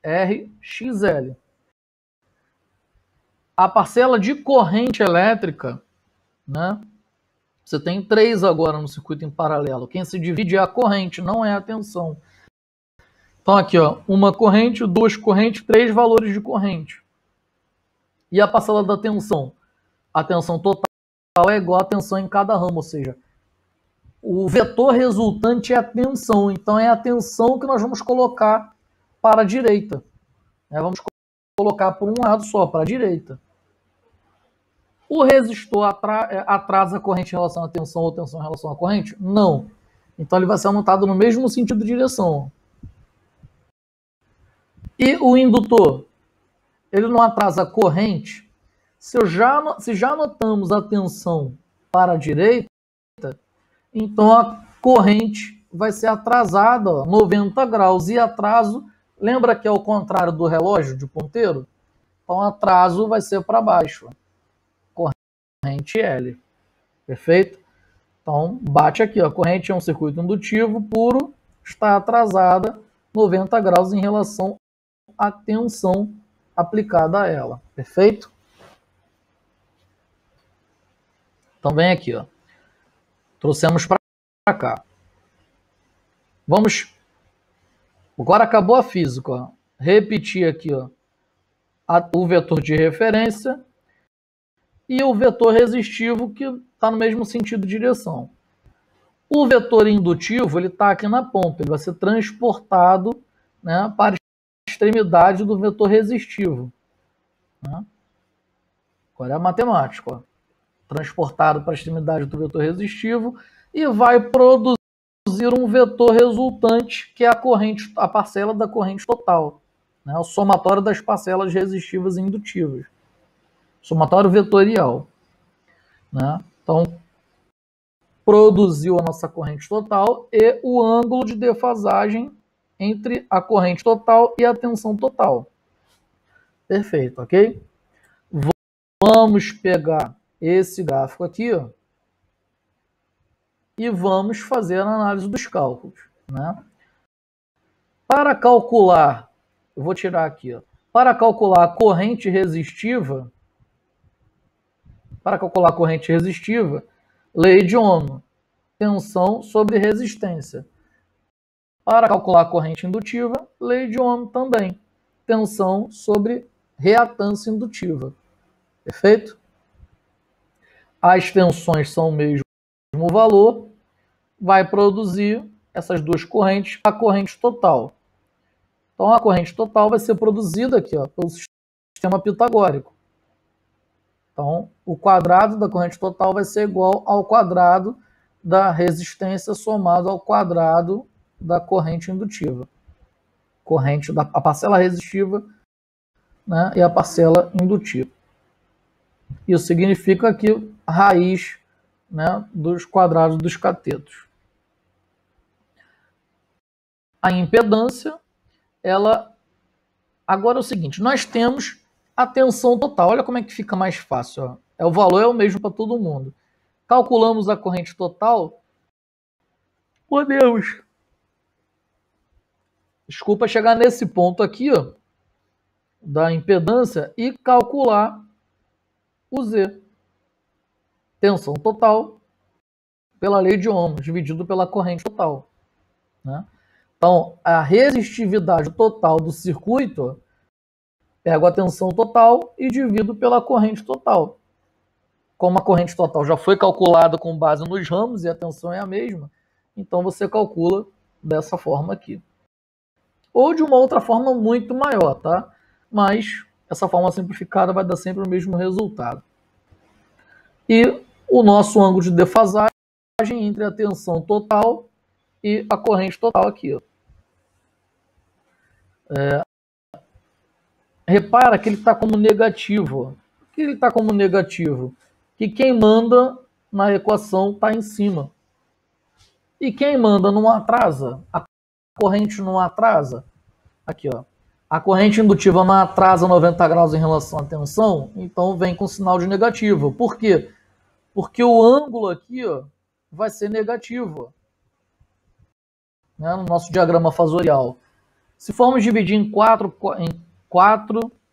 RXL. A parcela de corrente elétrica, né? Você tem 3 agora no circuito em paralelo. Quem se divide é a corrente, não é a tensão. Então aqui, ó, uma corrente, 2 correntes, 3 valores de corrente. E a parcela da tensão? A tensão total é igual à tensão em cada ramo, ou seja, o vetor resultante é a tensão. Então é a tensão que nós vamos colocar para a direita. Vamos colocar por um lado só, para a direita. O resistor atrasa a corrente em relação à tensão ou tensão em relação à corrente? Não. Então ele vai ser anotado no mesmo sentido de direção. E o indutor? Ele não atrasa a corrente? Se já anotamos a tensão para a direita, então a corrente vai ser atrasada, ó, 90 graus. E atraso, lembra que é o contrário do relógio de ponteiro? Então atraso vai ser para baixo. Corrente L. Perfeito? Então, bate aqui, ó. A corrente é um circuito indutivo puro, está atrasada 90 graus em relação à tensão aplicada a ela. Perfeito? Então, vem aqui, ó. Trouxemos para cá. Vamos. Agora acabou a física, ó. Repetir aqui, ó. O vetor de referência e o vetor resistivo, que está no mesmo sentido de direção. O vetor indutivo, ele está aqui na ponta, ele vai ser transportado, né, para a extremidade do vetor resistivo. Né? Agora é a matemática. Ó. Transportado para a extremidade do vetor resistivo e vai produzir um vetor resultante, que é a parcela da corrente total. Né? O somatório das parcelas resistivas e indutivas. Somatório vetorial. Né? Então, produziu a nossa corrente total e o ângulo de defasagem entre a corrente total e a tensão total. Perfeito, ok? Vamos pegar esse gráfico aqui, ó, e vamos fazer a análise dos cálculos. Né? Para calcular, eu vou tirar aqui, ó, para calcular a corrente resistiva, lei de Ohm, tensão sobre resistência. Para calcular a corrente indutiva, lei de Ohm também, tensão sobre reatância indutiva. Perfeito? As tensões são o mesmo valor, vai produzir essas duas correntes, a corrente total. Então a corrente total vai ser produzida aqui, ó, pelo sistema pitagórico. Então, o quadrado da corrente total vai ser igual ao quadrado da resistência somado ao quadrado da corrente indutiva. A parcela resistiva, né, e a parcela indutiva. Isso significa que raiz né, dos quadrados dos catetos. A impedância, ela... Agora é o seguinte, nós temos a tensão total. Olha como é que fica mais fácil. Ó. O valor é o mesmo para todo mundo. Calculamos a corrente total. Podemos, desculpa, chegar nesse ponto aqui, ó, da impedância e calcular o Z. Tensão total pela lei de Ohm, dividido pela corrente total. Né? Então, a resistividade total do circuito, pego a tensão total e divido pela corrente total. Como a corrente total já foi calculada com base nos ramos e a tensão é a mesma, então você calcula dessa forma aqui. Ou de uma outra forma muito maior, tá? Mas essa forma simplificada vai dar sempre o mesmo resultado. E o nosso ângulo de defasagem entre a tensão total e a corrente total aqui. Ó. Repara que ele está como negativo. Por que ele está como negativo? Que quem manda na equação está em cima. E quem manda não atrasa. A corrente não atrasa. Aqui, ó. A corrente indutiva não atrasa 90 graus em relação à tensão, então vem com sinal de negativo. Por quê? Porque o ângulo aqui, ó, vai ser negativo. Né, no nosso diagrama fasorial. Se formos dividir em quatro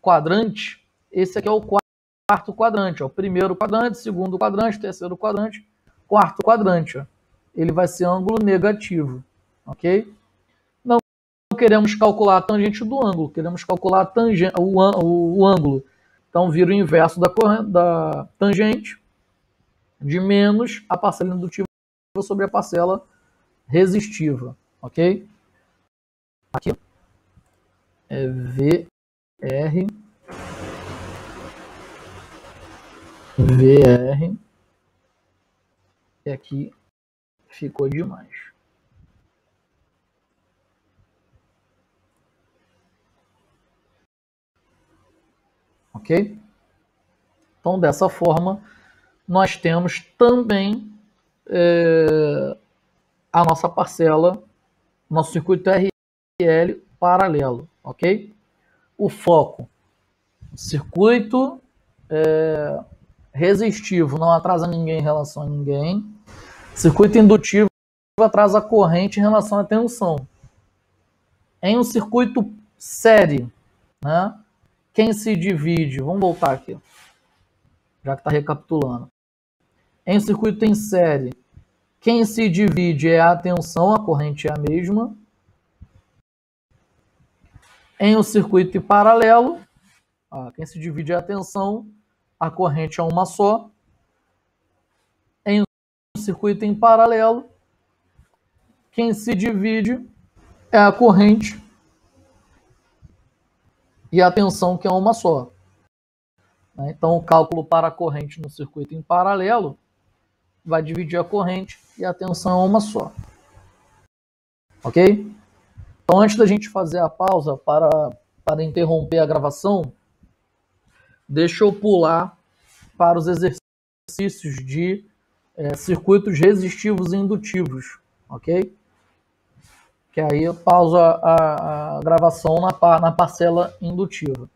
quadrantes, esse aqui é o quarto quadrante. Ó, o primeiro quadrante, segundo quadrante, terceiro quadrante, quarto quadrante. Ó. Ele vai ser ângulo negativo. Ok? Não queremos calcular a tangente do ângulo, queremos calcular o ângulo. Então, vira o inverso da tangente de menos a parcela indutiva sobre a parcela resistiva. Ok? Aqui é VR e aqui ficou demais. Ok? Então, dessa forma, nós temos também a nossa parcela, nosso circuito RL paralelo, ok? O foco, circuito resistivo não atrasa ninguém em relação a ninguém, circuito indutivo atrasa a corrente em relação à tensão. Em um circuito série, né, quem se divide, vamos voltar aqui, já que está recapitulando. Em um circuito em série, quem se divide é a tensão, a corrente é a mesma. Em um circuito em paralelo, quem se divide é a tensão, a corrente é uma só. Em um circuito em paralelo, quem se divide é a corrente e a tensão, que é uma só. Então, o cálculo para a corrente no circuito em paralelo vai dividir a corrente e a tensão é uma só. Ok? Então, antes da gente fazer a pausa para interromper a gravação, deixa eu pular para os exercícios de circuitos resistivos e indutivos, ok? Que aí eu pauso a gravação na parcela indutiva.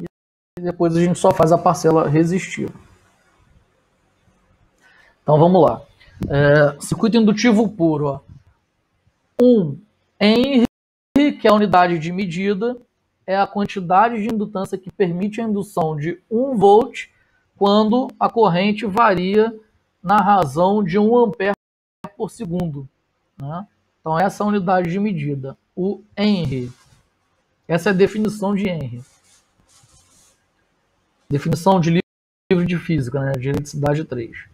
E depois a gente só faz a parcela resistiva. Então vamos lá. Circuito indutivo puro. Ó. 1 Henry, que é a unidade de medida, é a quantidade de indutância que permite a indução de 1 volt quando a corrente varia na razão de 1 ampere por segundo. Né? Então essa é a unidade de medida, o Henry. Essa é a definição de Henry. Definição de livro de física, né? De eletricidade 3.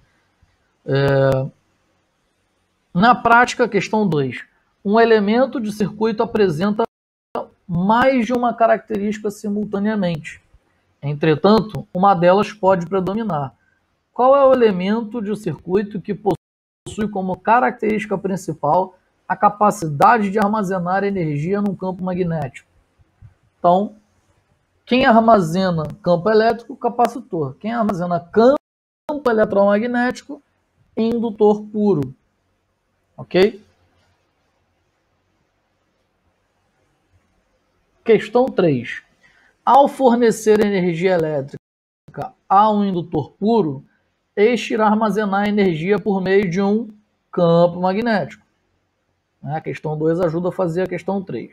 Na prática, questão 2. Um elemento de circuito apresenta mais de uma característica simultaneamente. Entretanto, uma delas pode predominar. Qual é o elemento de circuito que possui como característica principal a capacidade de armazenar energia num campo magnético? Então, quem armazena campo elétrico? Capacitor. Quem armazena campo campo eletromagnético indutor puro. Ok? Questão 3. Ao fornecer energia elétrica a um indutor puro, este irá armazenar energia por meio de um campo magnético. A questão 2 ajuda a fazer a questão 3.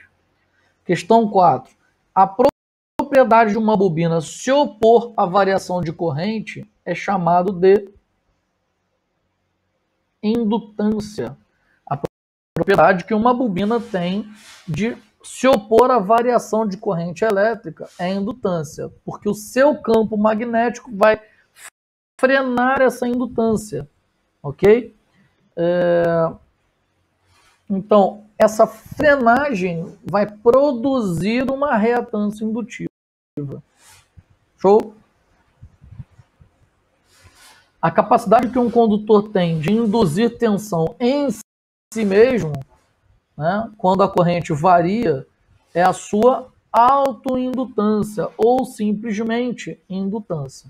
Questão 4. A propriedade de uma bobina se opor à variação de corrente é chamado de indutância. A propriedade que uma bobina tem de se opor à variação de corrente elétrica é indutância, porque o seu campo magnético vai frenar essa indutância, ok? Então, essa frenagem vai produzir uma reatância indutiva. Show? A capacidade que um condutor tem de induzir tensão em si mesmo, né, quando a corrente varia, é a sua autoindutância ou simplesmente indutância.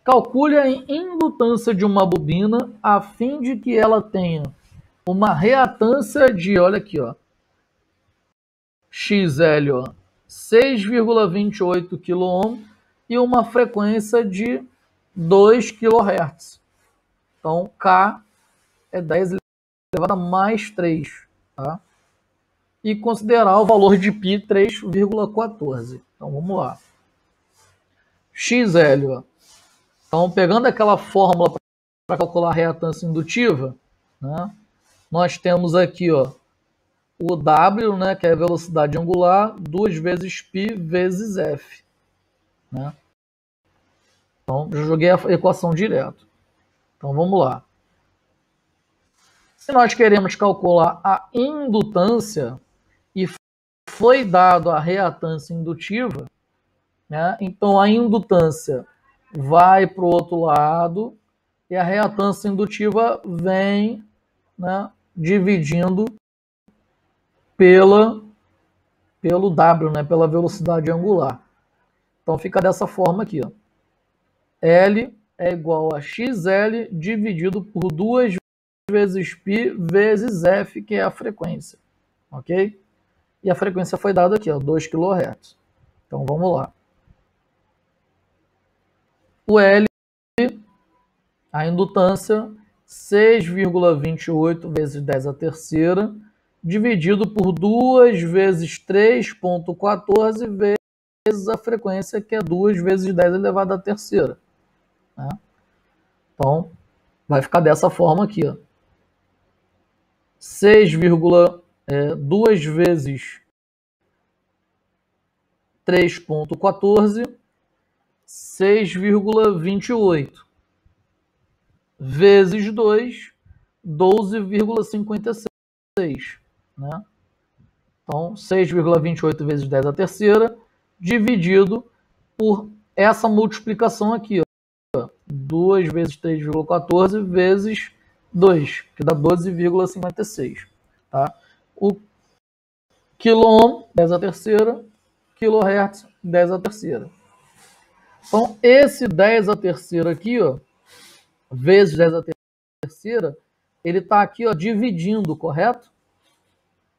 Calcule a indutância de uma bobina a fim de que ela tenha uma reatância de, olha aqui, ó, XL, 6,28 kΩ e uma frequência de 2 kHz. Então, K é 10 elevado a mais 3. Tá? E considerar o valor de π 3,14. Então, vamos lá. XL, ó. Então, pegando aquela fórmula para calcular a reatância indutiva, né, nós temos aqui, ó, o W, né, que é a velocidade angular, 2 vezes π vezes F. Né? Então, já joguei a equação direto. Então, vamos lá. Se nós queremos calcular a indutância e foi dado a reatância indutiva, né, então a indutância vai para o outro lado e a reatância indutiva vem, né, dividindo pelo W, né, pela velocidade angular. Então fica dessa forma aqui, ó. L é igual a XL dividido por 2 vezes π vezes F, que é a frequência. Ok? E a frequência foi dada aqui, ó, 2 kHz. Então vamos lá. O L, a indutância, 6,28 vezes 10 a terceira, dividido por 2 vezes 3,14 vezes a frequência, que é 2 vezes 10 elevado à terceira. Né? Então, vai ficar dessa forma aqui. 6,2 vezes 3,14, 6,28 vezes 2, 12,56. Né? Então, 6,28 vezes 10 a terceira, dividido por essa multiplicação aqui. 2 vezes 3,14 vezes 2, que dá 12,56. Tá? O quilôohm, 10 a terceira, quilohertz, 10 a terceira. Então, esse 10 a terceira aqui, ó, vezes 10 a terceira, ele está aqui, ó, dividindo, correto?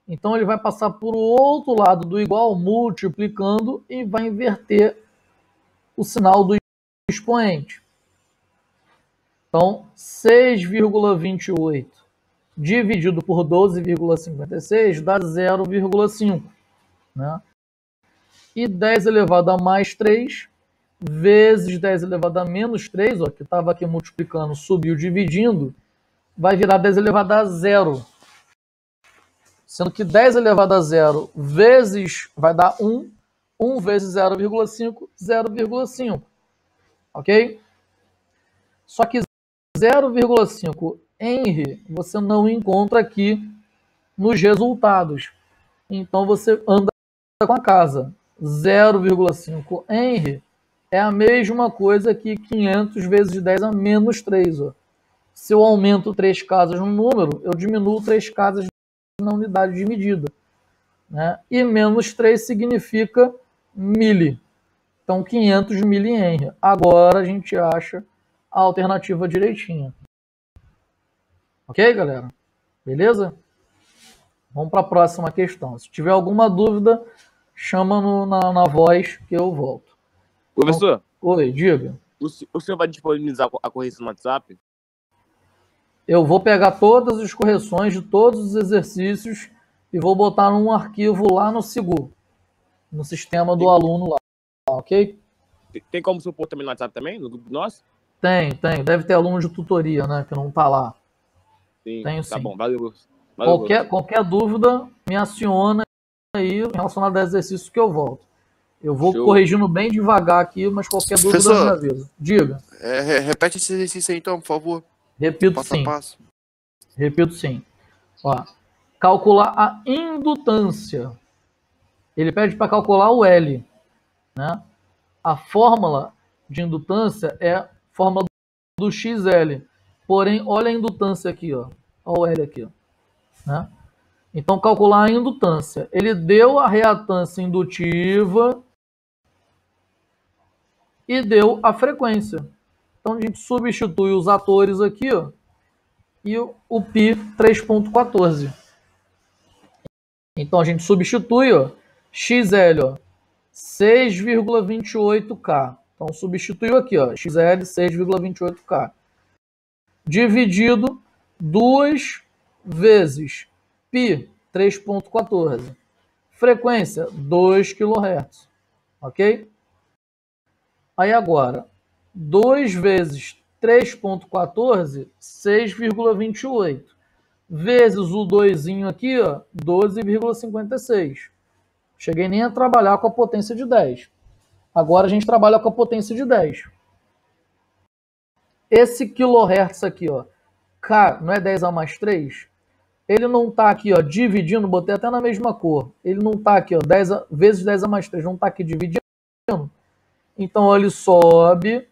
Então, ele vai passar por o outro lado do igual, multiplicando, e vai inverter o sinal do expoente. Então, 6,28 dividido por 12,56 dá 0,5. Né? E 10 elevado a mais 3 vezes 10 elevado a menos 3, ó, que estava aqui multiplicando, subiu dividindo, vai virar 10 elevado a 0. Sendo que 10 elevado a 0 vezes vai dar 1, 1 vezes 0,5, 0,5. Ok? Só que 0,5 Henry você não encontra aqui nos resultados. Então você anda com a casa. 0,5 Henry é a mesma coisa que 500 vezes 10 a menos 3. Ó. Se eu aumento 3 casas no número, eu diminuo 3 casas na unidade de medida. Né? E menos 3 significa mili. Então, 500 mH. Agora a gente acha a alternativa direitinha. Ok, galera? Beleza? Vamos para a próxima questão. Se tiver alguma dúvida, chama na voz que eu volto. Professor, oi, diga. O senhor vai disponibilizar a correção no WhatsApp? Eu vou pegar todas as correções de todos os exercícios e vou botar num arquivo lá no Sigu, no sistema do aluno lá, ok? Tem como supor também no WhatsApp também, no grupo nosso? Tem. Deve ter aluno de tutoria, né, que não tá lá. Sim, Tenho tá sim. bom, valeu. Qualquer dúvida, me aciona aí relacionada a exercício que eu volto. Eu vou corrigindo bem devagar aqui, mas qualquer dúvida Professor, me avisa. Diga. Repete esse exercício aí então, por favor. Repito passo a sim. passo. Repito sim. Ó, calcular a indutância. Ele pede para calcular o L, né? A fórmula de indutância é a fórmula do XL. Porém, olha a indutância aqui, ó. Olha o L aqui, ó, né? Então, calcular a indutância. Ele deu a reatância indutiva e deu a frequência. Então, a gente substitui os atores aqui, ó, e o π 3.14. Então, a gente substitui, ó, XL, ó, 6,28K. Então, substituiu aqui, ó, XL 6,28K. Dividido 2 vezes π 3.14. Frequência 2 kHz. Ok? Aí agora, 2 vezes 3.14, 6,28. Vezes o 2 aqui, ó, 12,56. Cheguei nem a trabalhar com a potência de 10. Agora a gente trabalha com a potência de 10. Esse kHz aqui, ó, K, não é 10 a mais 3? Ele não está aqui, ó, dividindo, botei até na mesma cor. Ele não está aqui, ó, vezes 10 a mais 3, não está aqui dividindo. Então ele sobe,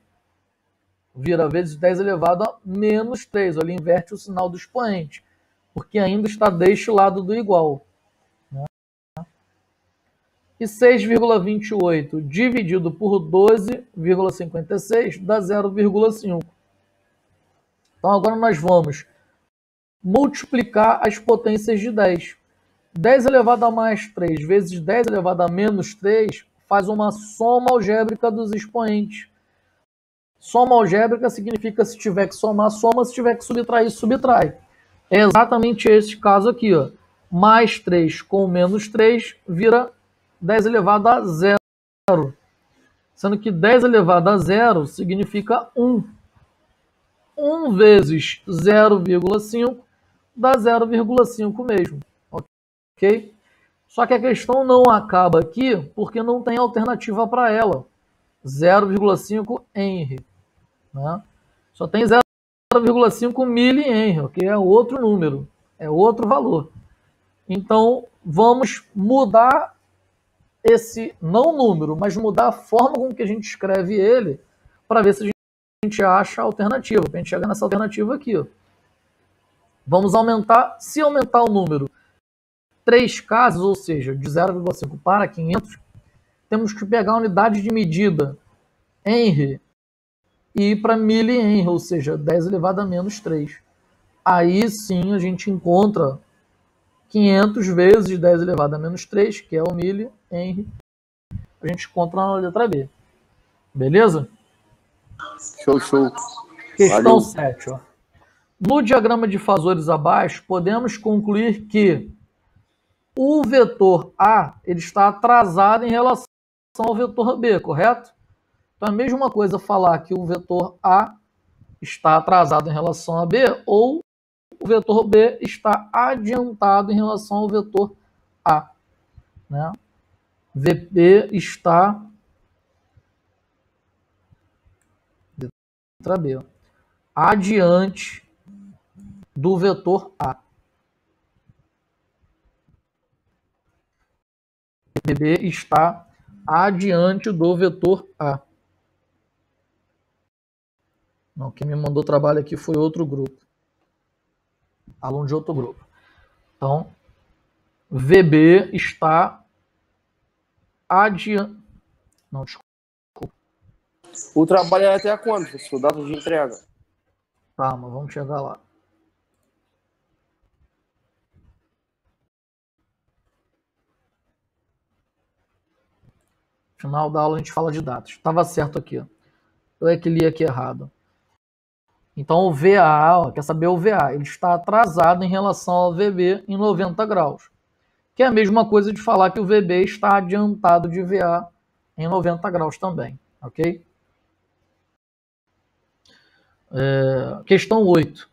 vira vezes 10 elevado a menos 3. Ele inverte o sinal do expoente, porque ainda está deste lado do igual. Né? E 6,28 dividido por 12,56 dá 0,5. Então agora nós vamos multiplicar as potências de 10. 10 elevado a mais 3 vezes 10 elevado a menos 3 faz uma soma algébrica dos expoentes. Soma algébrica significa se tiver que somar, soma, se tiver que subtrair, subtrai. É exatamente esse caso aqui, ó. Mais 3 com menos 3 vira 10 elevado a 0. Sendo que 10 elevado a 0 significa 1. 1 vezes 0,5 dá 0,5 mesmo. Ok? Só que a questão não acaba aqui porque não tem alternativa para ela. 0,5 Henry. Né? Só tem 0,5 mili-Henry, que é outro número, é outro valor. Então, vamos mudar esse, não número, mas mudar a forma com que a gente escreve ele para ver se a gente acha a alternativa, para a gente chegar nessa alternativa aqui. Ó. Vamos aumentar, se aumentar o número 3 casas, ou seja, de 0,5 para 500, temos que pegar a unidade de medida Henry e ir para mili-Henry, ou seja, 10 elevado a menos 3. Aí sim a gente encontra 500 vezes 10 elevado a menos 3, que é o mili-Henry. A gente encontra na letra B. Beleza? Show. Questão Valeu. 7. Ó. No diagrama de fasores abaixo, podemos concluir que o vetor A ele está atrasado em relação ao vetor B, correto? Então é a mesma coisa falar que o vetor A está atrasado em relação a B ou o vetor B está adiantado em relação ao vetor A. Né? VB está letra B, adiante do vetor A. VB está adiante do vetor A. Não, quem me mandou trabalho aqui foi outro grupo. Aluno de outro grupo. Então, VB está adiante. Não, desculpa. O trabalho é até quando, professor? Data de entrega? Tá, mas vamos chegar lá. Final da aula a gente fala de datas. Estava certo aqui, ó. Eu é que li aqui errado. Então o VA, ó, quer saber o VA? Ele está atrasado em relação ao VB em 90 graus. Que é a mesma coisa de falar que o VB está adiantado de VA em 90 graus também. Ok? Questão 8.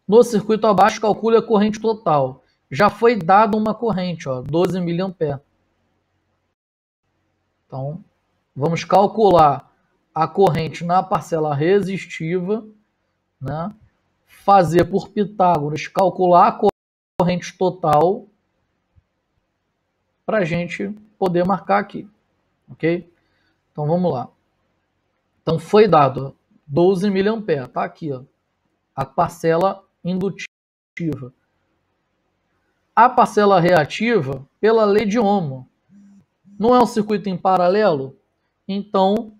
No circuito abaixo, calcule a corrente total. Já foi dada uma corrente, ó, 12 mA. Então, vamos calcular a corrente na parcela resistiva, né? Fazer por Pitágoras, calcular a corrente total para a gente poder marcar aqui, ok? Então, vamos lá. Então, foi dado 12 mA, tá aqui, ó, a parcela indutiva. A parcela reativa, pela lei de Ohm, não é um circuito em paralelo? Então,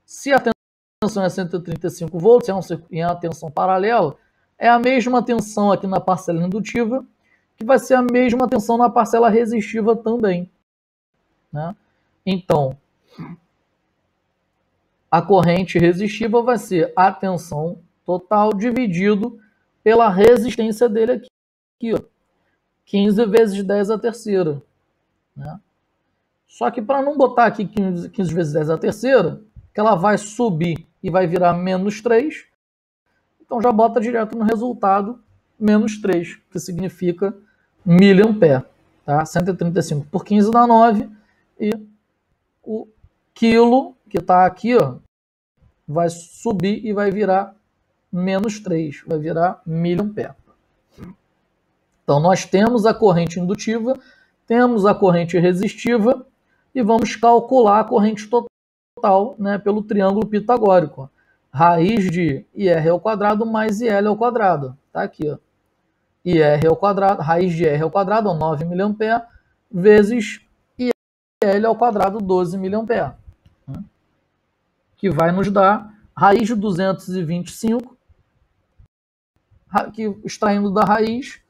se a tensão é 135 volts, é uma tensão paralela, é a mesma tensão aqui na parcela indutiva, que vai ser a mesma tensão na parcela resistiva também, né? Então, a corrente resistiva vai ser a tensão total dividido pela resistência dele aqui, ó, 15 vezes 10 a terceira, né? Só que para não botar aqui 15 vezes 10 a terceira, que ela vai subir e vai virar menos 3, então já bota direto no resultado menos 3, que significa miliampere. Tá? 135 por 15 dá 9, e o quilo que está aqui, ó, vai subir e vai virar menos 3, vai virar miliampere. Então nós temos a corrente indutiva, temos a corrente resistiva, e vamos calcular a corrente total, né, pelo triângulo pitagórico. Raiz de IR ao quadrado mais IL ao quadrado. Tá aqui, ó. IR ao quadrado, raiz de R ao quadrado, 9 mA, vezes IL ao quadrado, 12 mA. Né, que vai nos dar raiz de 225, que extraindo da raiz,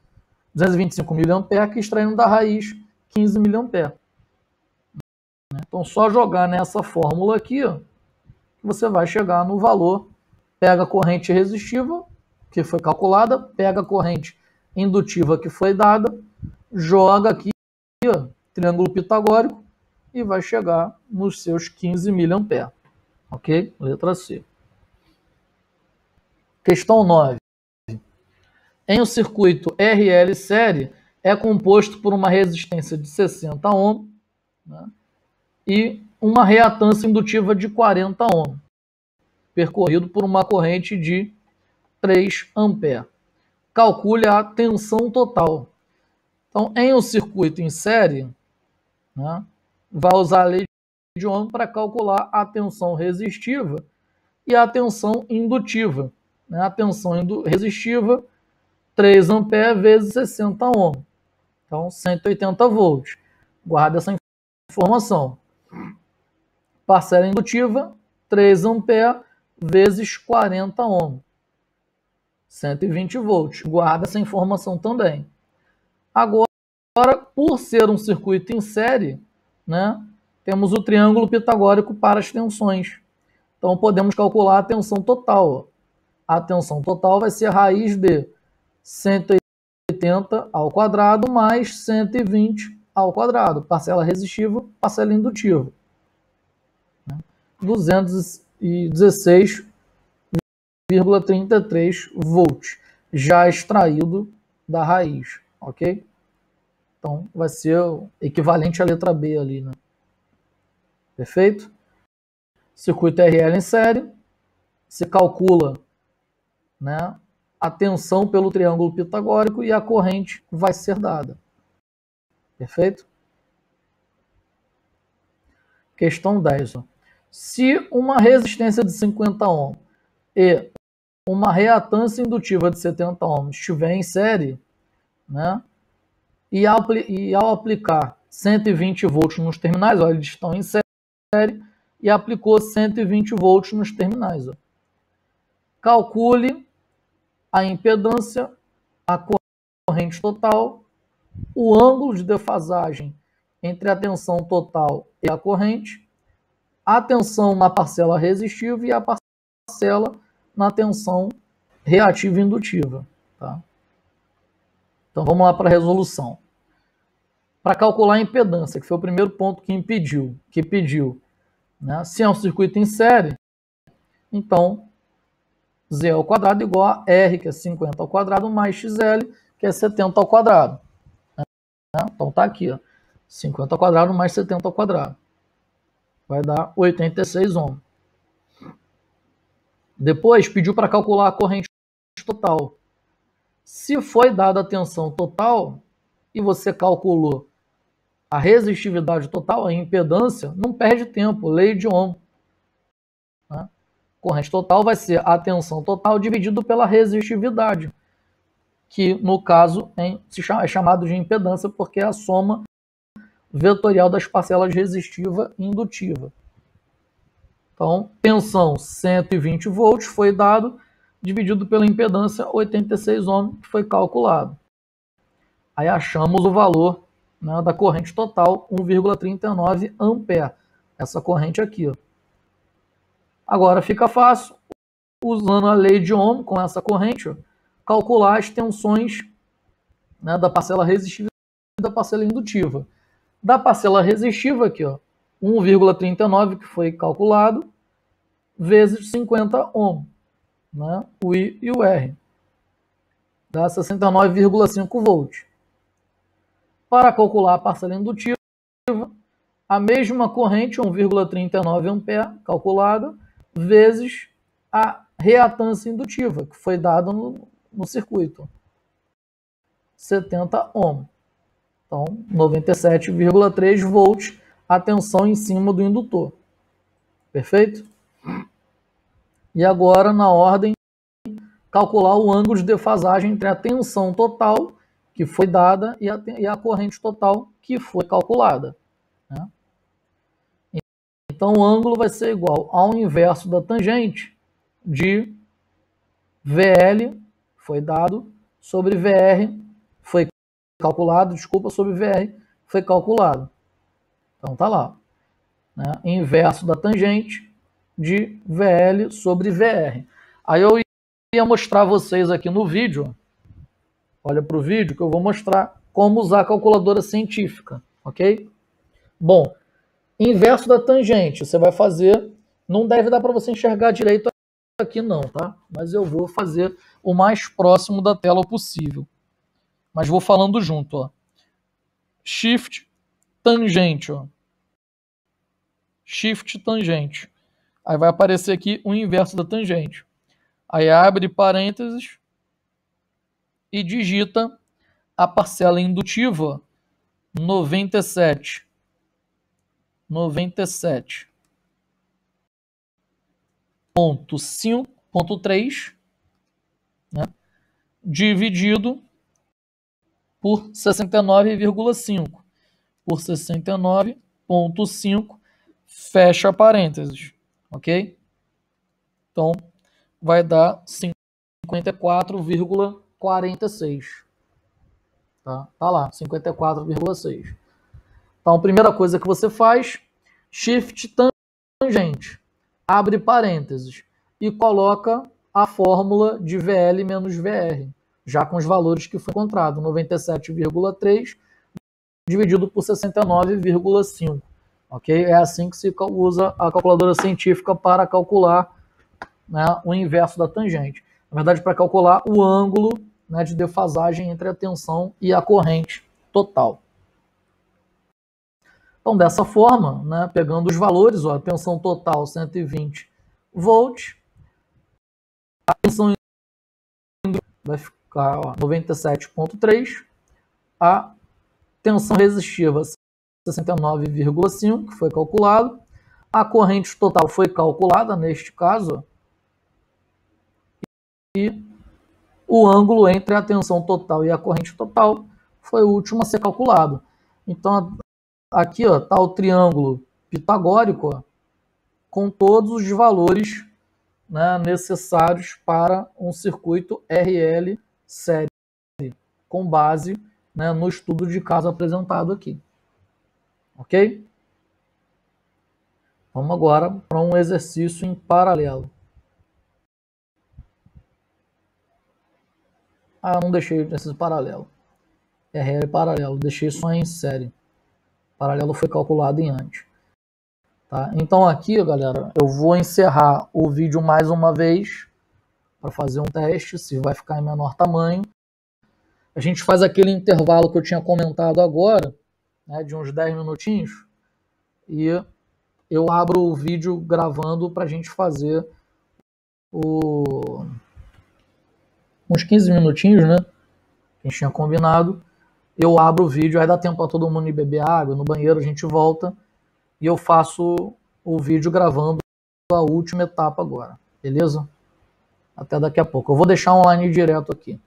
225 mA, que extraindo da raiz, 15 mA. Então, só jogar nessa fórmula aqui, ó, você vai chegar no valor. Pega a corrente resistiva, que foi calculada, pega a corrente indutiva, que foi dada, joga aqui, ó, triângulo pitagórico, e vai chegar nos seus 15 mA. Ok? Letra C. Questão 9. Em um circuito RL série, é composto por uma resistência de 60 ohm, né, e uma reatância indutiva de 40 ohm, percorrido por uma corrente de 3 ampere. Calcule a tensão total. Então, em um circuito em série, né, vai usar a lei de Ohm para calcular a tensão resistiva e a tensão indutiva. Né? A tensão resistiva, 3 ampere vezes 60 ohm. Então, 180 volts. Guarda essa informação. Parcela indutiva, 3 ampere vezes 40 ohm. 120 volts. Guarda essa informação também. Agora, por ser um circuito em série, né, temos o triângulo pitagórico para as tensões. Então, podemos calcular a tensão total. A tensão total vai ser a raiz de 180 ao quadrado mais 120 ao quadrado. Parcela resistiva, parcela indutiva. 216,33 volts, já extraído da raiz, ok? Então, vai ser o equivalente à letra B ali, né? Perfeito? Circuito RL em série, se calcula, né, a tensão pelo triângulo pitagórico e a corrente vai ser dada. Perfeito? Questão 10. Ó. Se uma resistência de 50 ohm e uma reatância indutiva de 70 ohm estiver em série, né, e ao aplicar 120 volts nos terminais, ó, eles estão em série, e aplicou 120 volts nos terminais. Ó. Calcule a impedância, a corrente total, o ângulo de defasagem entre a tensão total e a corrente, a tensão na parcela resistiva e a parcela na tensão reativa indutiva. Tá? Então vamos lá para a resolução. Para calcular a impedância, que foi o primeiro ponto que pediu, né? Se é um circuito em série, então Z ao quadrado igual a R, que é 50 ao quadrado, mais XL, que é 70 ao quadrado. Né? Então tá aqui, ó, 50 ao quadrado mais 70 ao quadrado. Vai dar 86 ohms. Depois pediu para calcular a corrente total. Se foi dada a tensão total e você calculou a resistividade total, a impedância, não perde tempo, lei de Ohm. Né? Corrente total vai ser a tensão total dividido pela resistividade, que no caso é chamado de impedância porque é a soma vetorial das parcelas resistiva e indutiva. Então, tensão 120 volts foi dado, dividido pela impedância 86 ohms, que foi calculado. Aí achamos o valor, né, da corrente total, 1,39 ampere. Essa corrente aqui. Ó. Agora fica fácil, usando a lei de Ohm, com essa corrente, ó, calcular as tensões, né, da parcela resistiva e da parcela indutiva. Da parcela resistiva aqui, ó, 1,39 que foi calculado, vezes 50 ohm, né, o I e o R. Dá 69,5 volts. Para calcular a parcela indutiva, a mesma corrente, 1,39 ampere, calculada, vezes a reatância indutiva, que foi dada no circuito. 70 ohm. Então, 97,3 volts a tensão em cima do indutor. Perfeito? E agora, na ordem, calcular o ângulo de defasagem entre a tensão total, que foi dada, e a corrente total, que foi calculada. Né? Então, o ângulo vai ser igual ao inverso da tangente de VL, foi dado, sobre VR, foi calculado, sobre VR, foi calculado. Então, tá lá. Né? Inverso da tangente de VL sobre VR. Aí eu ia mostrar a vocês aqui no vídeo, olha para o vídeo que eu vou mostrar como usar a calculadora científica, ok? Bom, inverso da tangente, você vai fazer, não deve dar para você enxergar direito aqui não, tá? Mas eu vou fazer o mais próximo da tela possível. Mas vou falando junto, ó. Shift, tangente, ó. Shift, tangente. Aí vai aparecer aqui o inverso da tangente. Aí abre parênteses e digita a parcela indutiva 97.5.3, né, dividido por 69,5 por 69,5, fecha parênteses, ok? Então, vai dar 54,46. Tá lá, 54,6. Então, a primeira coisa que você faz, Shift tangente, abre parênteses e coloca a fórmula de VL menos VR, já com os valores que foi encontrado, 97,3 dividido por 69,5. Ok? É assim que se usa a calculadora científica para calcular, né, o inverso da tangente. Na verdade, para calcular o ângulo, né, de defasagem entre a tensão e a corrente total. Então, dessa forma, né, pegando os valores, ó, a tensão total 120 volts, a tensão vai ficar 97,3, a tensão resistiva 69,5, que foi calculado, a corrente total foi calculada neste caso, e o ângulo entre a tensão total e a corrente total foi o último a ser calculado. Então, aqui está o triângulo pitagórico, ó, com todos os valores, né, necessários para um circuito RL série, com base, né, no estudo de caso apresentado aqui. Ok? Vamos agora para um exercício em paralelo. Ah, não deixei esse paralelo. RL paralelo, deixei só em série. Paralelo foi calculado em antes. Tá? Então aqui, galera, eu vou encerrar o vídeo mais uma vez para fazer um teste, se vai ficar em menor tamanho. A gente faz aquele intervalo que eu tinha comentado agora, né, de uns 10 minutinhos, e eu abro o vídeo gravando para a gente fazer uns 15 minutinhos, né, que a gente tinha combinado. Eu abro o vídeo, aí dá tempo para todo mundo ir beber água, no banheiro a gente volta, e eu faço o vídeo gravando a última etapa agora, beleza? Até daqui a pouco. Eu vou deixar online direto aqui.